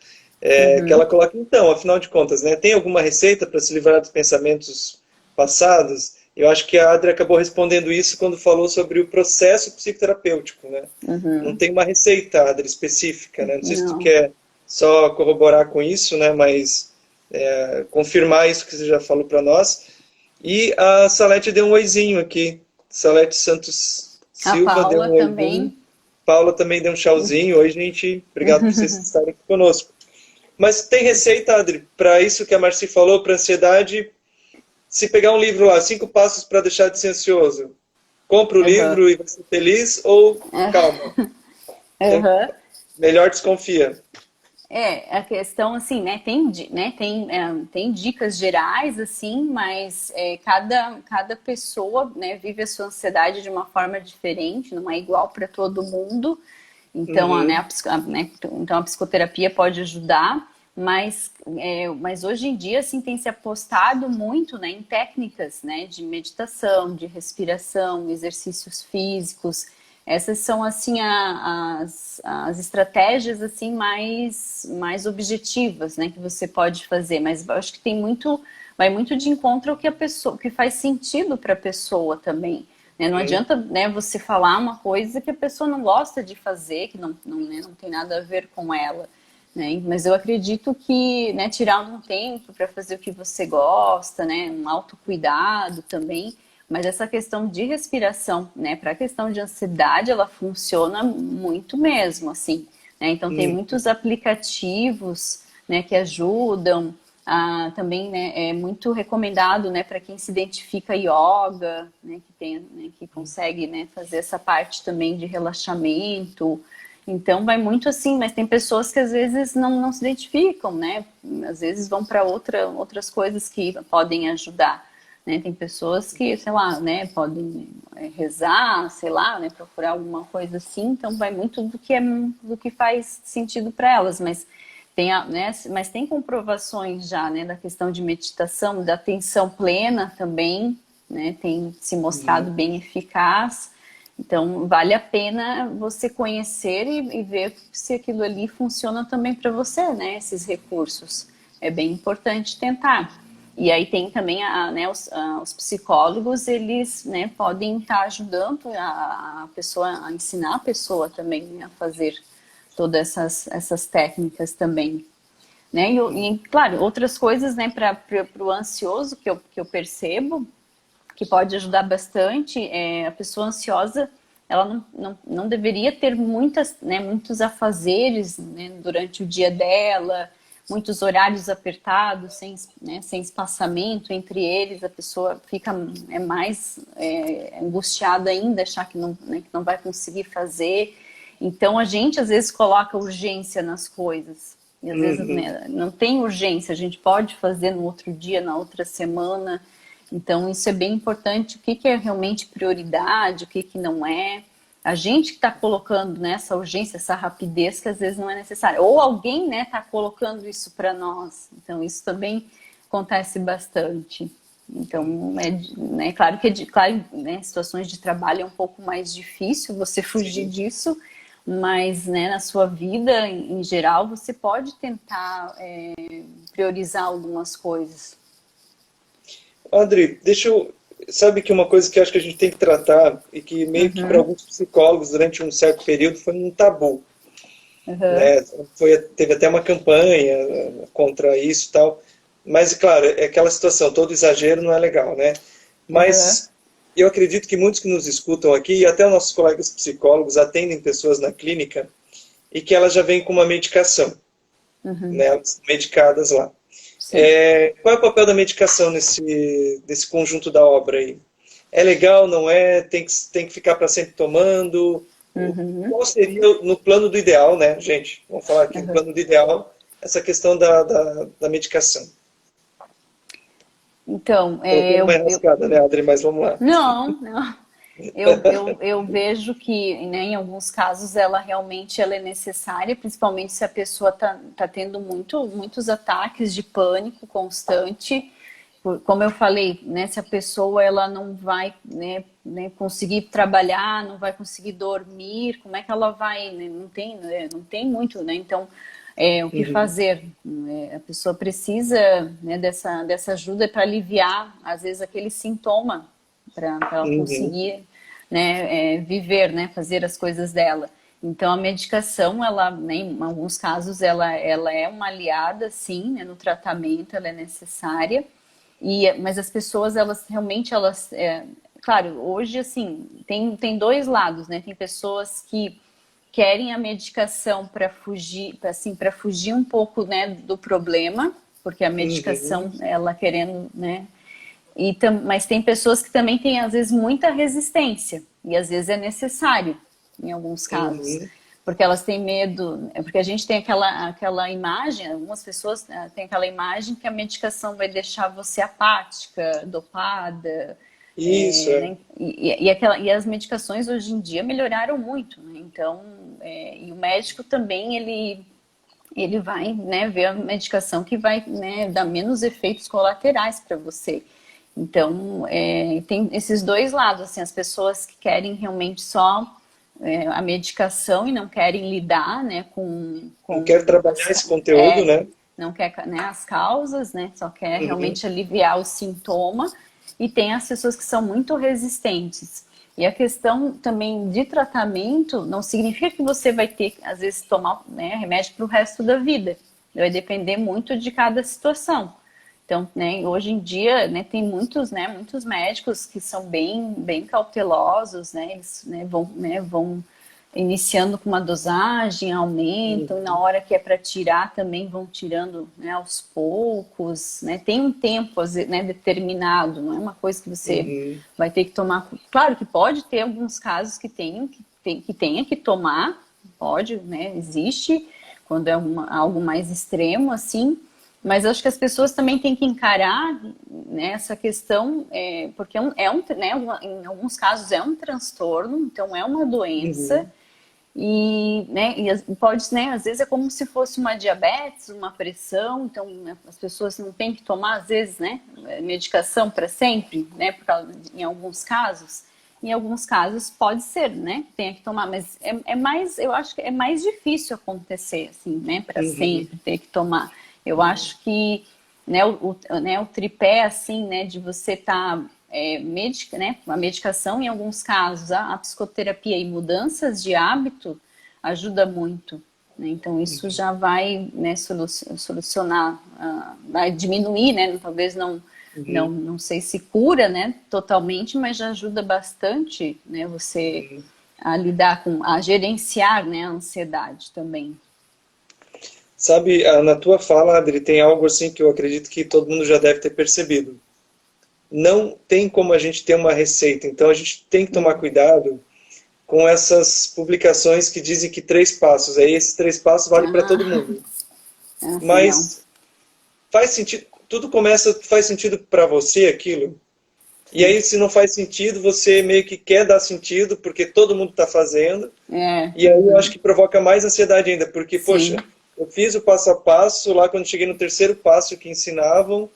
Speaker 1: Que ela
Speaker 2: uhum.
Speaker 1: coloca, então, afinal de contas, né, tem alguma receita para se livrar dos pensamentos passados? Eu acho que a Adri acabou respondendo isso quando falou sobre o processo psicoterapêutico, né? Não
Speaker 2: Uhum.
Speaker 1: tem uma receita, Adri, específica, né? Não sei se tu
Speaker 2: Não.
Speaker 1: quer só corroborar com isso, né? Mas confirmar isso que você já falou para nós. E a Salete deu um oizinho aqui. Salete Santos
Speaker 2: A
Speaker 1: Silva deu
Speaker 2: Paula
Speaker 1: um oizinho.
Speaker 2: também.
Speaker 1: Paula também deu um tchauzinho. Oi, gente. Obrigado por vocês estarem aqui conosco. Mas tem receita, Adri, para isso que a Marci falou, para ansiedade? Se pegar um livro lá, 5 passos para deixar de ser ansioso, compra o
Speaker 2: Uhum.
Speaker 1: livro e vai ser feliz ou calma?
Speaker 2: Uhum.
Speaker 1: Melhor desconfia.
Speaker 2: A questão, assim, né, tem dicas gerais, assim, mas cada pessoa, né, vive a sua ansiedade de uma forma diferente, não é igual para todo mundo. Então,
Speaker 1: Uhum,
Speaker 2: então a psicoterapia pode ajudar, mas hoje em dia, assim, tem se apostado muito, né, em técnicas, né, de meditação, de respiração, exercícios físicos. Essas são, assim, as estratégias, assim, mais objetivas, né, que você pode fazer. Mas eu acho que vai muito de encontro ao que a pessoa, que faz sentido para a pessoa também. Né? Não
Speaker 1: uhum,
Speaker 2: adianta, né, você falar uma coisa que a pessoa não gosta de fazer, que não tem nada a ver com ela. Né? Mas eu acredito que, né, tirar um tempo para fazer o que você gosta, né, um autocuidado também, mas essa questão de respiração, né, para a questão de ansiedade, ela funciona muito mesmo, assim, né? Então tem
Speaker 1: uhum,
Speaker 2: muitos aplicativos, né, que ajudam. Também, né, é muito recomendado, né, para quem se identifica yoga, né, que consegue, né, fazer essa parte também de relaxamento. Então vai muito assim, mas tem pessoas que às vezes não se identificam, né? Às vezes vão para outras coisas que podem ajudar. Né? Tem pessoas que, sei lá, né, podem rezar, sei lá, né, procurar alguma coisa assim, então vai muito do que faz sentido para elas, mas mas tem comprovações já, né, da questão de meditação, da atenção plena também, né, tem se mostrado
Speaker 1: uhum,
Speaker 2: bem eficaz. Então, vale a pena você conhecer e ver se aquilo ali funciona também para você, né? Esses recursos. É bem importante tentar. E aí tem também né, os psicólogos, eles, né, podem estar ajudando a pessoa, a ensinar a pessoa também, né, a fazer todas essas técnicas também. Né? Claro, outras coisas, né, para o ansioso que eu percebo, que pode ajudar bastante. A pessoa ansiosa, ela não deveria ter muitos afazeres, né, durante o dia dela, muitos horários apertados, sem espaçamento entre eles. A pessoa fica mais angustiada ainda, achar que não vai conseguir fazer. Então, a gente, às vezes, coloca urgência nas coisas. E, às vezes, né, não tem urgência. A gente pode fazer no outro dia, na outra semana. Então, isso é bem importante. O que é realmente prioridade, o que não é. A gente que está colocando, né, essa urgência, essa rapidez, que às vezes não é necessária. Ou alguém, né, está colocando isso para nós. Então, isso também acontece bastante. Então, claro que claro, né, situações de trabalho é um pouco mais difícil você fugir
Speaker 1: Sim.
Speaker 2: disso, mas, né, na sua vida, em geral, você pode tentar priorizar algumas coisas.
Speaker 1: Adri, sabe que uma coisa que eu acho que a gente tem que tratar, e que meio que para
Speaker 2: Uhum,
Speaker 1: alguns psicólogos durante um certo período foi um tabu,
Speaker 2: uhum,
Speaker 1: né? Teve até uma campanha contra isso e tal, mas claro, é aquela situação, todo exagero não é legal, né?
Speaker 2: uhum,
Speaker 1: Mas eu acredito que muitos que nos escutam aqui, e até nossos colegas psicólogos atendem pessoas na clínica, e que elas já vêm com uma medicação,
Speaker 2: uhum,
Speaker 1: né? Elas são medicadas lá.
Speaker 2: sim.
Speaker 1: Qual é o papel da medicação nesse conjunto da obra aí? É legal, não é? Tem que ficar para sempre tomando?
Speaker 2: Uhum,
Speaker 1: Qual seria, no plano do ideal, né, gente? Vamos falar aqui, no
Speaker 2: uhum.
Speaker 1: plano do ideal, essa questão da medicação.
Speaker 2: Então,
Speaker 1: Estou dando uma enrascada, né, Adri? Mas vamos lá.
Speaker 2: não. Eu vejo que, né, em alguns casos ela é necessária, principalmente se a pessoa tá tendo muitos ataques de pânico constante. Como eu falei, né, se a pessoa ela não vai, né, conseguir trabalhar, não vai conseguir dormir, como é que ela vai, né? Não tem muito, né? Então, o que
Speaker 1: Uhum,
Speaker 2: fazer? A pessoa precisa, né, dessa ajuda para aliviar, às vezes, aquele sintoma, para ela
Speaker 1: uhum,
Speaker 2: conseguir, né, viver, né, fazer as coisas dela. Então, a medicação, ela, né, em alguns casos, ela é uma aliada, sim, né, no tratamento, ela é necessária. Mas as pessoas, elas realmente, claro, hoje, assim, tem dois lados, né? Tem pessoas que querem a medicação para fugir, assim, para fugir um pouco, né, do problema, porque a medicação,
Speaker 1: uhum,
Speaker 2: ela querendo, né? Mas tem pessoas que também têm, às vezes, muita resistência, e às vezes é necessário, em alguns casos.
Speaker 1: uhum.
Speaker 2: Porque elas têm medo, porque a gente tem aquela imagem, algumas pessoas têm aquela imagem que a medicação vai deixar você apática, dopada,
Speaker 1: Isso,
Speaker 2: né? E as medicações hoje em dia melhoraram muito, né? Então, e o médico também, ele vai, né, ver a medicação que vai, né, dar menos efeitos colaterais para você. Então, tem esses dois lados, assim, as pessoas que querem realmente só a medicação e não querem lidar, né,
Speaker 1: não quero
Speaker 2: com
Speaker 1: trabalhar esse conteúdo, né?
Speaker 2: não quer, né, as causas, né, só quer
Speaker 1: Uhum,
Speaker 2: realmente aliviar o sintoma, e tem as pessoas que são muito resistentes. E a questão também de tratamento não significa que você vai ter, às vezes, tomar, né, remédio para o resto da vida. Vai depender muito de cada situação. Então, né, hoje em dia, né, tem muitos médicos que são bem cautelosos, né, eles, vão iniciando com uma dosagem, aumentam, e na
Speaker 1: uhum,
Speaker 2: hora que é para tirar também vão tirando, né, aos poucos, né, tem um tempo, né, determinado, não é uma coisa que você
Speaker 1: uhum,
Speaker 2: vai ter que tomar. Claro que pode ter alguns casos que tenha que tomar, pode, né, existe, quando é algo mais extremo, assim, mas acho que as pessoas também têm que encarar, né, essa questão, porque né, em alguns casos é um transtorno, então é uma doença,
Speaker 1: uhum.
Speaker 2: e pode, né, às vezes é como se fosse uma diabetes, uma pressão, então, né, as pessoas não têm que tomar, às vezes, né, medicação para sempre, né, em alguns casos. Em alguns casos pode ser, né, tenha que tomar, mas eu acho que é mais difícil acontecer, assim, né, para
Speaker 1: Uhum.
Speaker 2: sempre ter que tomar. Eu acho que, né, o tripé, assim, né, de você estar né, a medicação em alguns casos, a psicoterapia e mudanças de hábito ajuda muito, né? Então isso já vai, né, solucionar, vai diminuir, né, talvez não Não sei se cura, né, totalmente, mas já ajuda bastante, né, você a lidar a gerenciar, né, a ansiedade também.
Speaker 1: Sabe, na tua fala, Adri, tem algo assim que eu acredito que todo mundo já deve ter percebido. Não tem como a gente ter uma receita, então a gente tem que tomar cuidado com essas publicações que dizem que 3 passos, aí esses 3 passos valem para todo
Speaker 2: Ah,
Speaker 1: mundo.
Speaker 2: assim, não.
Speaker 1: Mas faz sentido, tudo começa, faz sentido para você aquilo. E
Speaker 2: Sim.
Speaker 1: aí, se não faz sentido, você meio que quer dar sentido, porque todo mundo está fazendo.
Speaker 2: É,
Speaker 1: E aí eu acho que provoca mais ansiedade ainda, porque, poxa,
Speaker 2: sim.
Speaker 1: eu fiz o passo a passo, lá quando cheguei no terceiro passo que ensinavam,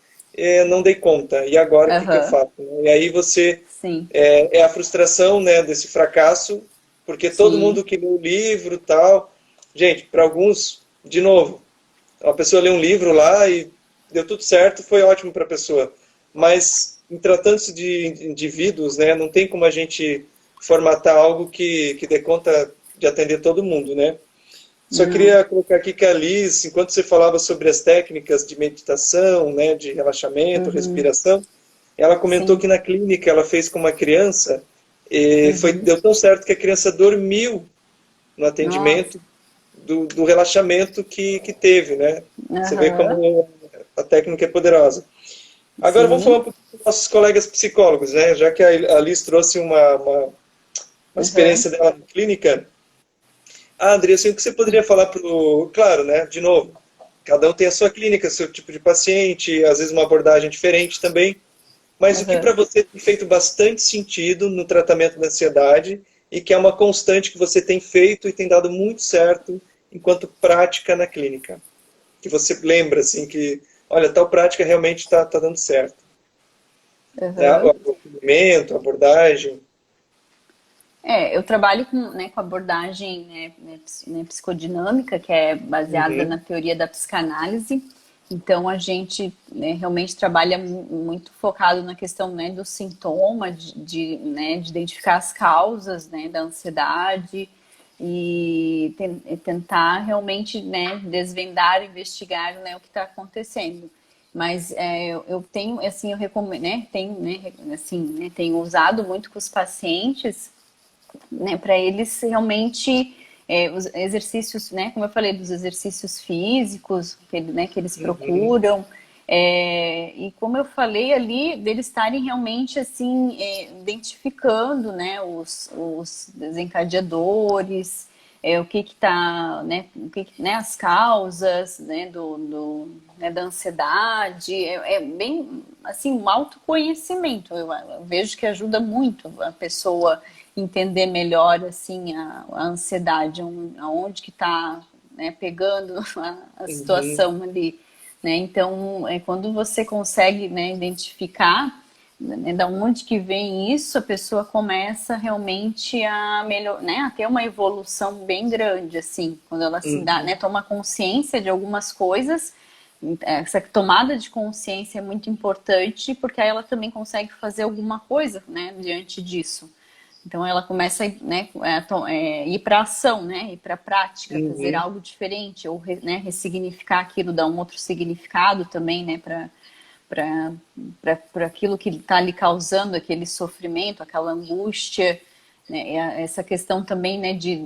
Speaker 1: não dei conta. E agora o que que eu
Speaker 2: Aham,
Speaker 1: faço? E aí você,
Speaker 2: sim,
Speaker 1: a frustração, né, desse fracasso, porque todo
Speaker 2: sim.
Speaker 1: mundo que lê o livro e tal. Gente, para alguns, de novo, a pessoa lê um livro lá e deu tudo certo, foi ótimo para a pessoa. Mas, em tratando-se de indivíduos, né, não tem como a gente formatar algo que dê conta de atender todo mundo, né? Só
Speaker 2: Não.
Speaker 1: queria colocar aqui que a Liz, enquanto você falava sobre as técnicas de meditação, né, de relaxamento,
Speaker 2: Uhum,
Speaker 1: respiração, ela comentou
Speaker 2: sim.
Speaker 1: que na clínica ela fez com uma criança e
Speaker 2: Uhum.
Speaker 1: deu tão certo que a criança dormiu no
Speaker 2: Nossa.
Speaker 1: atendimento do relaxamento que teve, né? Você vê
Speaker 2: Aham,
Speaker 1: como a técnica é poderosa. Agora vamos falar
Speaker 2: sim.
Speaker 1: um pouquinho dos nossos colegas psicólogos, né? Já que a Liz trouxe uma
Speaker 2: Aham,
Speaker 1: experiência dela na clínica. Ah, André, assim, o que você poderia falar para o... Claro, né? De novo, cada um tem a sua clínica, seu tipo de paciente, às vezes uma abordagem diferente também. Mas o que
Speaker 2: aham.
Speaker 1: para você tem feito bastante sentido no tratamento da ansiedade e que é uma constante que você tem feito e tem dado muito certo enquanto prática na clínica? Que você lembra, assim, que, olha, tal prática realmente está dando certo. Né? O
Speaker 2: Aham.
Speaker 1: acolhimento, a abordagem.
Speaker 2: Eu trabalho com abordagem, psicodinâmica, que é baseada na
Speaker 1: Uhum,
Speaker 2: teoria da psicanálise. Então, a gente, né, realmente trabalha muito focado na questão, né, do sintoma, de identificar as causas, né, da ansiedade e tentar realmente, né, desvendar, investigar, né, o que está acontecendo. Mas eu tenho, assim, eu recomendo, né, tenho usado muito com os pacientes, né, para eles realmente os exercícios, né, como eu falei, dos exercícios físicos que eles
Speaker 1: uhum,
Speaker 2: procuram, e como eu falei ali, deles estarem realmente assim identificando, né, os desencadeadores, o que está, né, né, as causas, né, né, da ansiedade, bem assim um autoconhecimento. Eu vejo que ajuda muito a pessoa entender melhor assim a ansiedade, aonde que está, né, pegando a
Speaker 1: uhum,
Speaker 2: situação ali, né? Então, quando você consegue, né, identificar, né, da onde que vem isso, a pessoa começa realmente a melhor, né, a ter uma evolução bem grande, assim, quando ela se dá, né,
Speaker 1: uhum,
Speaker 2: toma consciência de algumas coisas. Essa tomada de consciência é muito importante porque aí ela também consegue fazer alguma coisa, né, diante disso. Então ela começa, né, ir para ação, né, ir para a prática, fazer
Speaker 1: uhum,
Speaker 2: algo diferente ou né, ressignificar aquilo, dar um outro significado também, né, para aquilo que está lhe causando aquele sofrimento, aquela angústia, né, essa questão também, né, de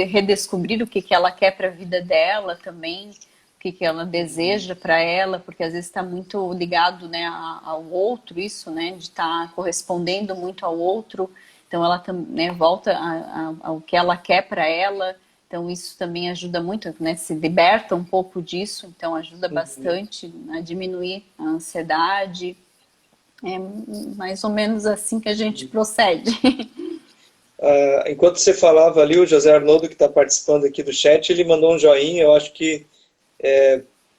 Speaker 2: redescobrir o que que ela quer para a vida dela também, o que que ela
Speaker 1: uhum,
Speaker 2: deseja para ela, porque às vezes está muito ligado, né, ao outro, isso, né, de estar tá correspondendo muito ao outro, então ela, né, volta ao que ela quer para ela. Então, isso também ajuda muito, né? Se liberta um pouco disso, então ajuda
Speaker 1: uhum.
Speaker 2: bastante a diminuir a ansiedade. É mais ou menos assim que a gente procede.
Speaker 1: Enquanto você falava ali, o José Arnoldo, que está participando aqui do chat, ele mandou um joinha, eu acho que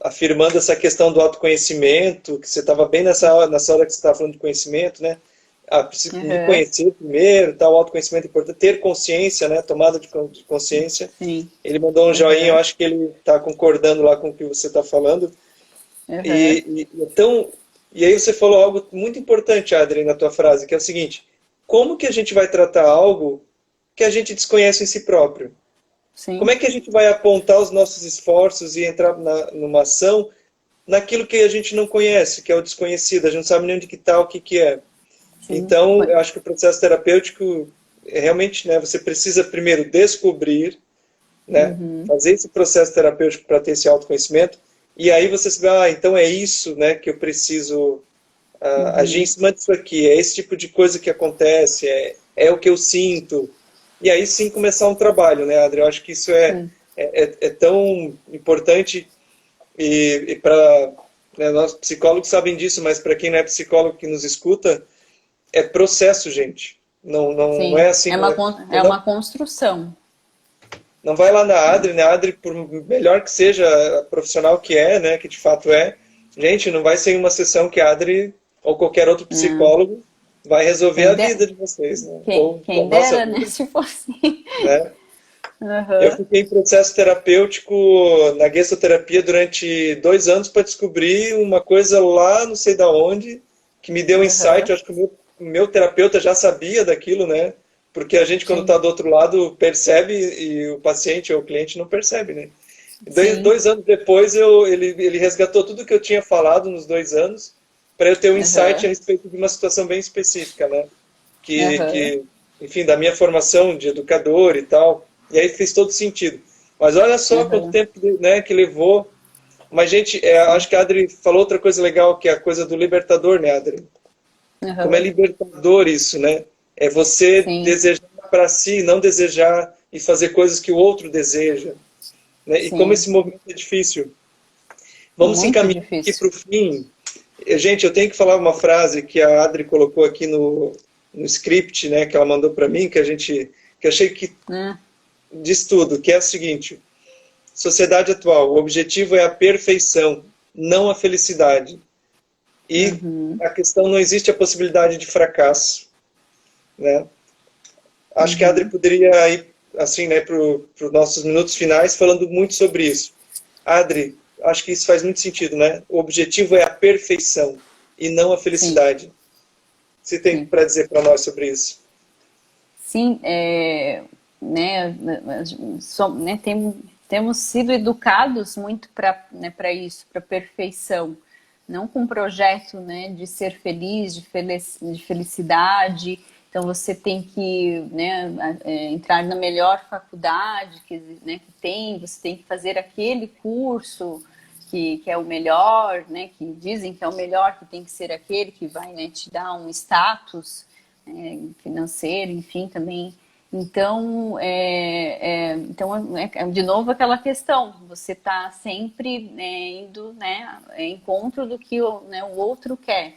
Speaker 1: afirmando essa questão do autoconhecimento, que você estava bem nessa hora que você estava falando de conhecimento, né? Preciso me
Speaker 2: Uhum.
Speaker 1: conhecer primeiro, tal, autoconhecimento é importante, ter consciência, né? Tomada de consciência.
Speaker 2: Sim.
Speaker 1: Ele mandou um joinha, eu
Speaker 2: Uhum.
Speaker 1: acho que ele está concordando lá com o que você está falando.
Speaker 2: Uhum.
Speaker 1: Então, e aí você falou algo muito importante, Adri, na tua frase, que é o seguinte: como que a gente vai tratar algo que a gente desconhece em si próprio? Como é
Speaker 2: Sim.
Speaker 1: que a gente vai apontar os nossos esforços e entrar numa ação naquilo que a gente não conhece, que é o desconhecido, a gente não sabe nem onde que está, o que que é.
Speaker 2: Sim.
Speaker 1: Então, eu acho que o processo terapêutico, realmente, né, você precisa primeiro descobrir, né, fazer esse processo terapêutico para ter esse autoconhecimento, e aí você se vê, então é isso, né, que eu preciso agir em cima disso aqui, é esse tipo de coisa que acontece, é o que eu sinto, e aí sim começar um trabalho, né, Adri? Eu acho que isso é tão importante, e para, né, nós psicólogos sabem disso, mas para quem não é psicólogo que nos escuta, é processo, gente. Não é assim.
Speaker 2: É uma construção.
Speaker 1: Não vai lá na Adri, né? A Adri, por melhor que seja a profissional que é, né? Que de fato é, gente, não vai ser em uma sessão que a Adri ou qualquer outro psicólogo vai resolver a vida de vocês, né?
Speaker 2: Quem dera, né? Se fosse.
Speaker 1: Né? Eu fiquei em processo terapêutico na gestalterapia durante 2 anos para descobrir uma coisa lá, não sei da onde, que me deu um insight. Eu acho que o meu terapeuta já sabia daquilo, né? Porque a gente, quando está do outro lado, percebe e o paciente ou o cliente não percebe, né? 2 anos depois, ele resgatou tudo que eu tinha falado nos 2 anos para eu ter um insight a respeito de uma situação bem específica, né? Que, enfim, da minha formação de educador e tal, e aí fez todo sentido. Mas olha só quanto tempo, né, que levou. Mas, gente, acho que a Adri falou outra coisa legal, que é a coisa do libertador, né, Adri? Como é libertador isso, né? É você desejar para si, não desejar e fazer coisas que o outro deseja. Né? E como esse movimento é difícil. Vamos se encaminhar aqui para o fim. Gente, eu tenho que falar uma frase que a Adri colocou aqui no script, né, que ela mandou para mim, que eu achei que diz tudo, que é o seguinte: sociedade atual, o objetivo é a perfeição, não a felicidade. E a questão, não existe a possibilidade de fracasso, né? Acho que a Adri poderia ir assim, né, para os nossos minutos finais falando muito sobre isso. Adri, acho que isso faz muito sentido, né? O objetivo é a perfeição e não a felicidade. Você tem para dizer para nós sobre isso?
Speaker 2: Sim, temos sido educados muito para isso, para perfeição. Não com um projeto, né, de ser feliz, de felicidade. Então você tem que, né, entrar na melhor faculdade que tem, você tem que fazer aquele curso que é o melhor, né, que dizem que é o melhor, que tem que ser aquele que vai, né, te dar um status financeiro, enfim, também. Então, de novo aquela questão, você está sempre indo, né, em encontro do que o outro quer.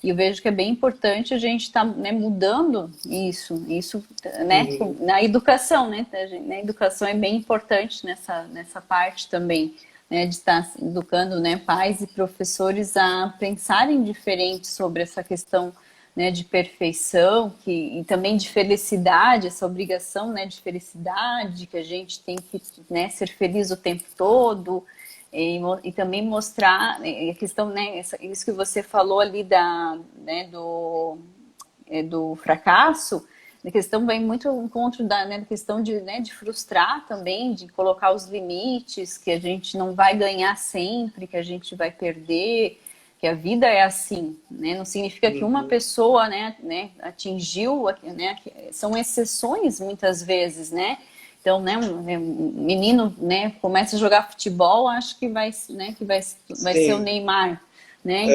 Speaker 2: E eu vejo que é bem importante a gente estar, né, mudando isso, né, na educação, né? A educação é bem importante nessa parte também, né, de estar educando, né, pais e professores a pensarem diferente sobre essa questão, né, de perfeição e também de felicidade, essa obrigação, né, de felicidade, que a gente tem que, né, ser feliz o tempo todo, e também mostrar a questão, né, isso que você falou ali né, do fracasso, a questão vem muito ao encontro da questão de frustrar também, de colocar os limites, que a gente não vai ganhar sempre, que a gente vai perder, que a vida é assim, né? Não significa que uma pessoa, né, atingiu, né, são exceções muitas vezes, né? Então, né, um menino, né, começa a jogar futebol, acho que vai ser o Neymar, né?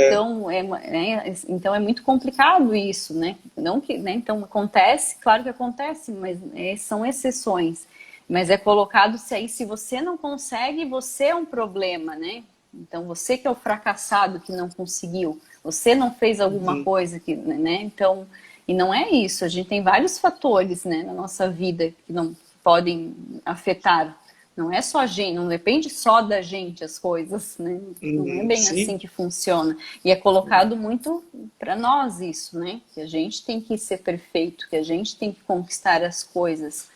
Speaker 2: Então é muito complicado isso, né? Não que, né, então acontece, claro que acontece, mas são exceções. Mas é colocado se você não consegue, você é um problema, né? Então, você que é o fracassado que não conseguiu, você não fez alguma coisa que, né? Então, e não é isso. A gente tem vários fatores, né, na nossa vida que não podem afetar. Não é só a gente, não depende só da gente as coisas, né? Não é bem assim que funciona. E é colocado muito para nós isso, né? Que a gente tem que ser perfeito, que a gente tem que conquistar as coisas.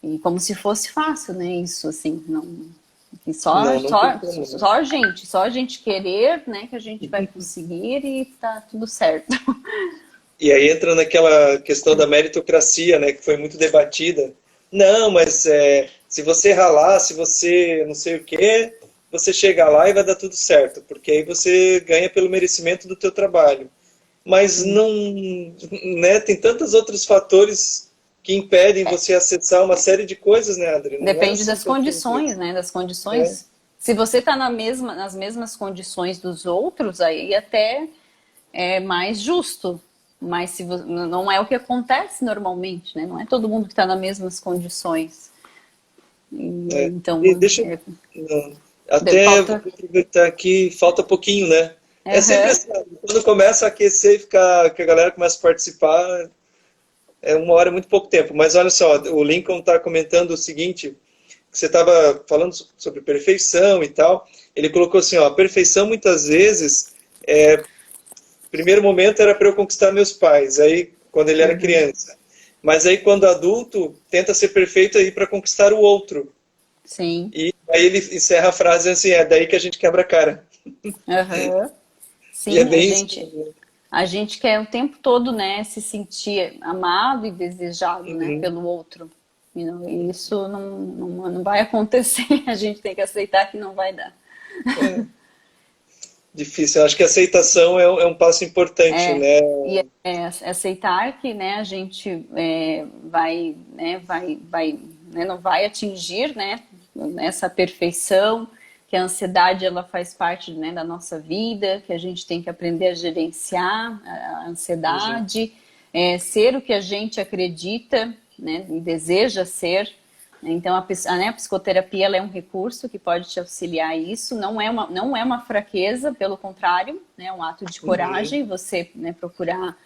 Speaker 2: E como se fosse fácil, né? Isso, assim, não... E só a gente querer, né, que a gente vai conseguir e tá tudo certo.
Speaker 1: E aí entra naquela questão da meritocracia, né, que foi muito debatida. Não, mas se você ralar, se você não sei o quê, você chegar lá e vai dar tudo certo, porque aí você ganha pelo merecimento do teu trabalho. Mas não, né, tem tantos outros fatores que impedem você acessar uma série de coisas, né, Adri? Não é
Speaker 2: Depende
Speaker 1: assim
Speaker 2: das
Speaker 1: tão
Speaker 2: condições,
Speaker 1: simples.
Speaker 2: né? Das
Speaker 1: É.
Speaker 2: condições. Se você está nas mesmas condições dos outros, aí até é mais justo. Mas se não é o que acontece normalmente, né? Não é todo mundo que está nas mesmas condições.
Speaker 1: É. E
Speaker 2: Então,
Speaker 1: deixa não, até vou
Speaker 2: falta.
Speaker 1: aproveitar aqui, falta pouquinho, né? É sempre
Speaker 2: Aham.
Speaker 1: assim, quando começa a aquecer e ficar, que a galera começa a participar, é uma hora, é muito pouco tempo. Mas olha só, o Lincoln está comentando o seguinte, que você estava falando sobre perfeição e tal. Ele colocou assim, ó, a perfeição muitas vezes, primeiro momento era para eu conquistar meus pais, aí quando ele era
Speaker 2: Uhum.
Speaker 1: criança. Mas aí quando adulto, tenta ser perfeito aí para conquistar o outro.
Speaker 2: Sim.
Speaker 1: E aí ele encerra a frase assim, é daí que a gente quebra a cara.
Speaker 2: Aham.
Speaker 1: E é
Speaker 2: Sim,
Speaker 1: bem isso mesmo.
Speaker 2: a gente quer o tempo todo, né, se sentir amado e desejado, né,
Speaker 1: Uhum.
Speaker 2: pelo outro. E isso não vai acontecer. A gente tem que aceitar que não vai dar.
Speaker 1: É difícil. Eu acho que a aceitação é um passo importante,
Speaker 2: É,
Speaker 1: né?
Speaker 2: e aceitar que, né, a gente não vai atingir, né, essa perfeição, que a ansiedade ela faz parte, né, da nossa vida, que a gente tem que aprender a gerenciar a
Speaker 1: Uhum.
Speaker 2: ansiedade, ser o que a gente acredita, né, e deseja ser. Então, a psicoterapia ela é um recurso que pode te auxiliar a isso. Não é uma fraqueza, pelo contrário, né, é um ato de
Speaker 1: Uhum.
Speaker 2: coragem você, né, procurar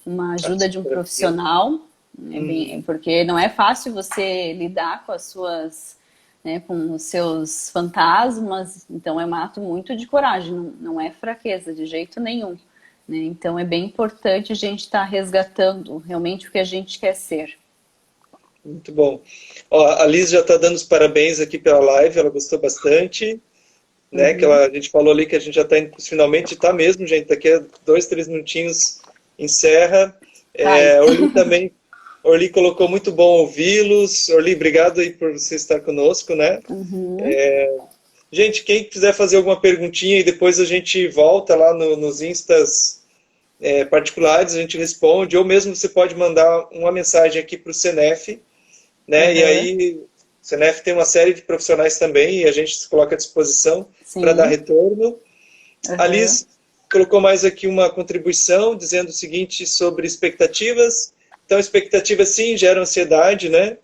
Speaker 2: uma
Speaker 1: A
Speaker 2: ajuda de um
Speaker 1: psicoterapia.
Speaker 2: profissional,
Speaker 1: Uhum.
Speaker 2: porque não é fácil você lidar com as suas, né, com os seus fantasmas. Então, é um ato muito de coragem, não é fraqueza de jeito nenhum. Né? Então, é bem importante a gente estar resgatando realmente o que a gente quer ser.
Speaker 1: Muito bom. Ó, a Liz já está dando os parabéns aqui pela live, ela gostou bastante, né?
Speaker 2: Uhum.
Speaker 1: A gente falou ali que a gente já está finalmente, está mesmo, gente, daqui a 2, 3 minutinhos encerra.
Speaker 2: Vai.
Speaker 1: Orly também, Orly colocou muito bom ouvi-los. Orly, obrigado aí por você estar conosco, né?
Speaker 2: Uhum.
Speaker 1: Gente, quem quiser fazer alguma perguntinha e depois a gente volta lá nos instas particulares, a gente responde, ou mesmo você pode mandar uma mensagem aqui para o Senef, né? E
Speaker 2: Uhum.
Speaker 1: aí, o Senef tem uma série de profissionais também e a gente se coloca à disposição para dar
Speaker 2: Sim.
Speaker 1: retorno. A
Speaker 2: Uhum.
Speaker 1: Liz colocou mais aqui uma contribuição dizendo o seguinte sobre expectativas. Então, expectativas sim geram ansiedade, né?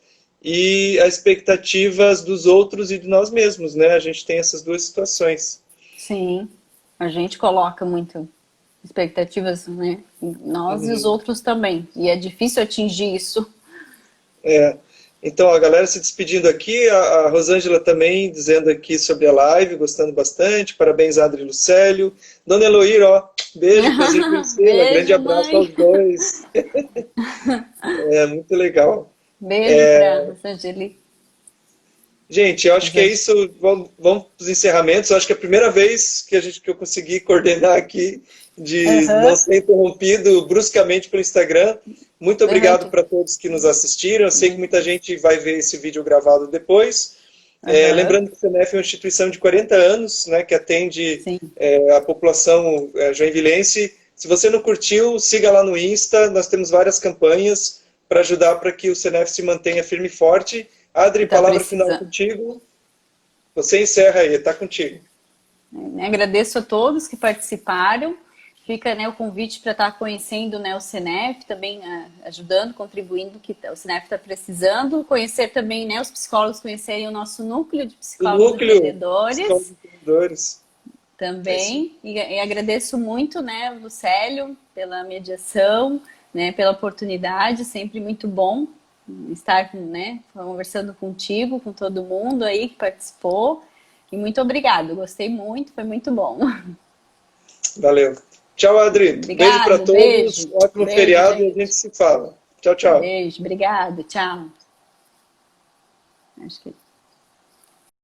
Speaker 1: E as expectativas dos outros e de nós mesmos, né? A gente tem essas duas situações.
Speaker 2: Sim. A gente coloca muito expectativas, né? Nós e os
Speaker 1: Uhum.
Speaker 2: outros também. E é difícil atingir isso.
Speaker 1: É. Então, a galera se despedindo aqui, a Rosângela também dizendo aqui sobre a live, gostando bastante. Parabéns, Adri e Lucélio. Dona Eloíra, ó, beijo, prazer em conhecê-la. Grande
Speaker 2: Beijo,
Speaker 1: abraço aos
Speaker 2: mãe.
Speaker 1: dois. É muito legal.
Speaker 2: Beijo para Rosângeli.
Speaker 1: Gente, eu acho que é isso. Vamos para os encerramentos. Eu acho que é a primeira vez que eu consegui coordenar aqui, de não
Speaker 2: Aham.
Speaker 1: ser interrompido bruscamente pelo Instagram. Muito obrigado
Speaker 2: Aham.
Speaker 1: para todos que nos assistiram. Eu sei que
Speaker 2: Também.
Speaker 1: muita gente vai ver esse vídeo gravado depois.
Speaker 2: Aham.
Speaker 1: Lembrando que o CNF é uma instituição de 40 anos, né, que atende
Speaker 2: Sim.
Speaker 1: a população joinvilense. Se você não curtiu, siga lá no Insta. Nós temos várias campanhas para ajudar para que o CNF se mantenha firme e forte. Adri,
Speaker 2: Que tá
Speaker 1: palavra final
Speaker 2: precisando.
Speaker 1: contigo. Você encerra aí, está contigo.
Speaker 2: Né? Agradeço a todos que participaram. Fica, né, o convite para estar conhecendo, né, o Senef, também ajudando, contribuindo, que o Senef está precisando. Conhecer também, né, os psicólogos, conhecerem o nosso núcleo de
Speaker 1: O
Speaker 2: psicólogos
Speaker 1: núcleo,
Speaker 2: empreendedores
Speaker 1: psicólogos empreendedores. É isso aí.
Speaker 2: também. E agradeço muito, né, o Célio, pela mediação, né, pela oportunidade, sempre muito bom estar, né, conversando contigo, com todo mundo aí que participou. E muito obrigado, gostei muito, foi muito bom.
Speaker 1: Valeu. Tchau, Adri. Beijo para
Speaker 2: Obrigado,
Speaker 1: todos.
Speaker 2: beijo.
Speaker 1: Ótimo
Speaker 2: Beijo,
Speaker 1: feriado e a gente
Speaker 2: gente.
Speaker 1: se fala. Tchau, tchau.
Speaker 2: Beijo, obrigado, tchau. Acho que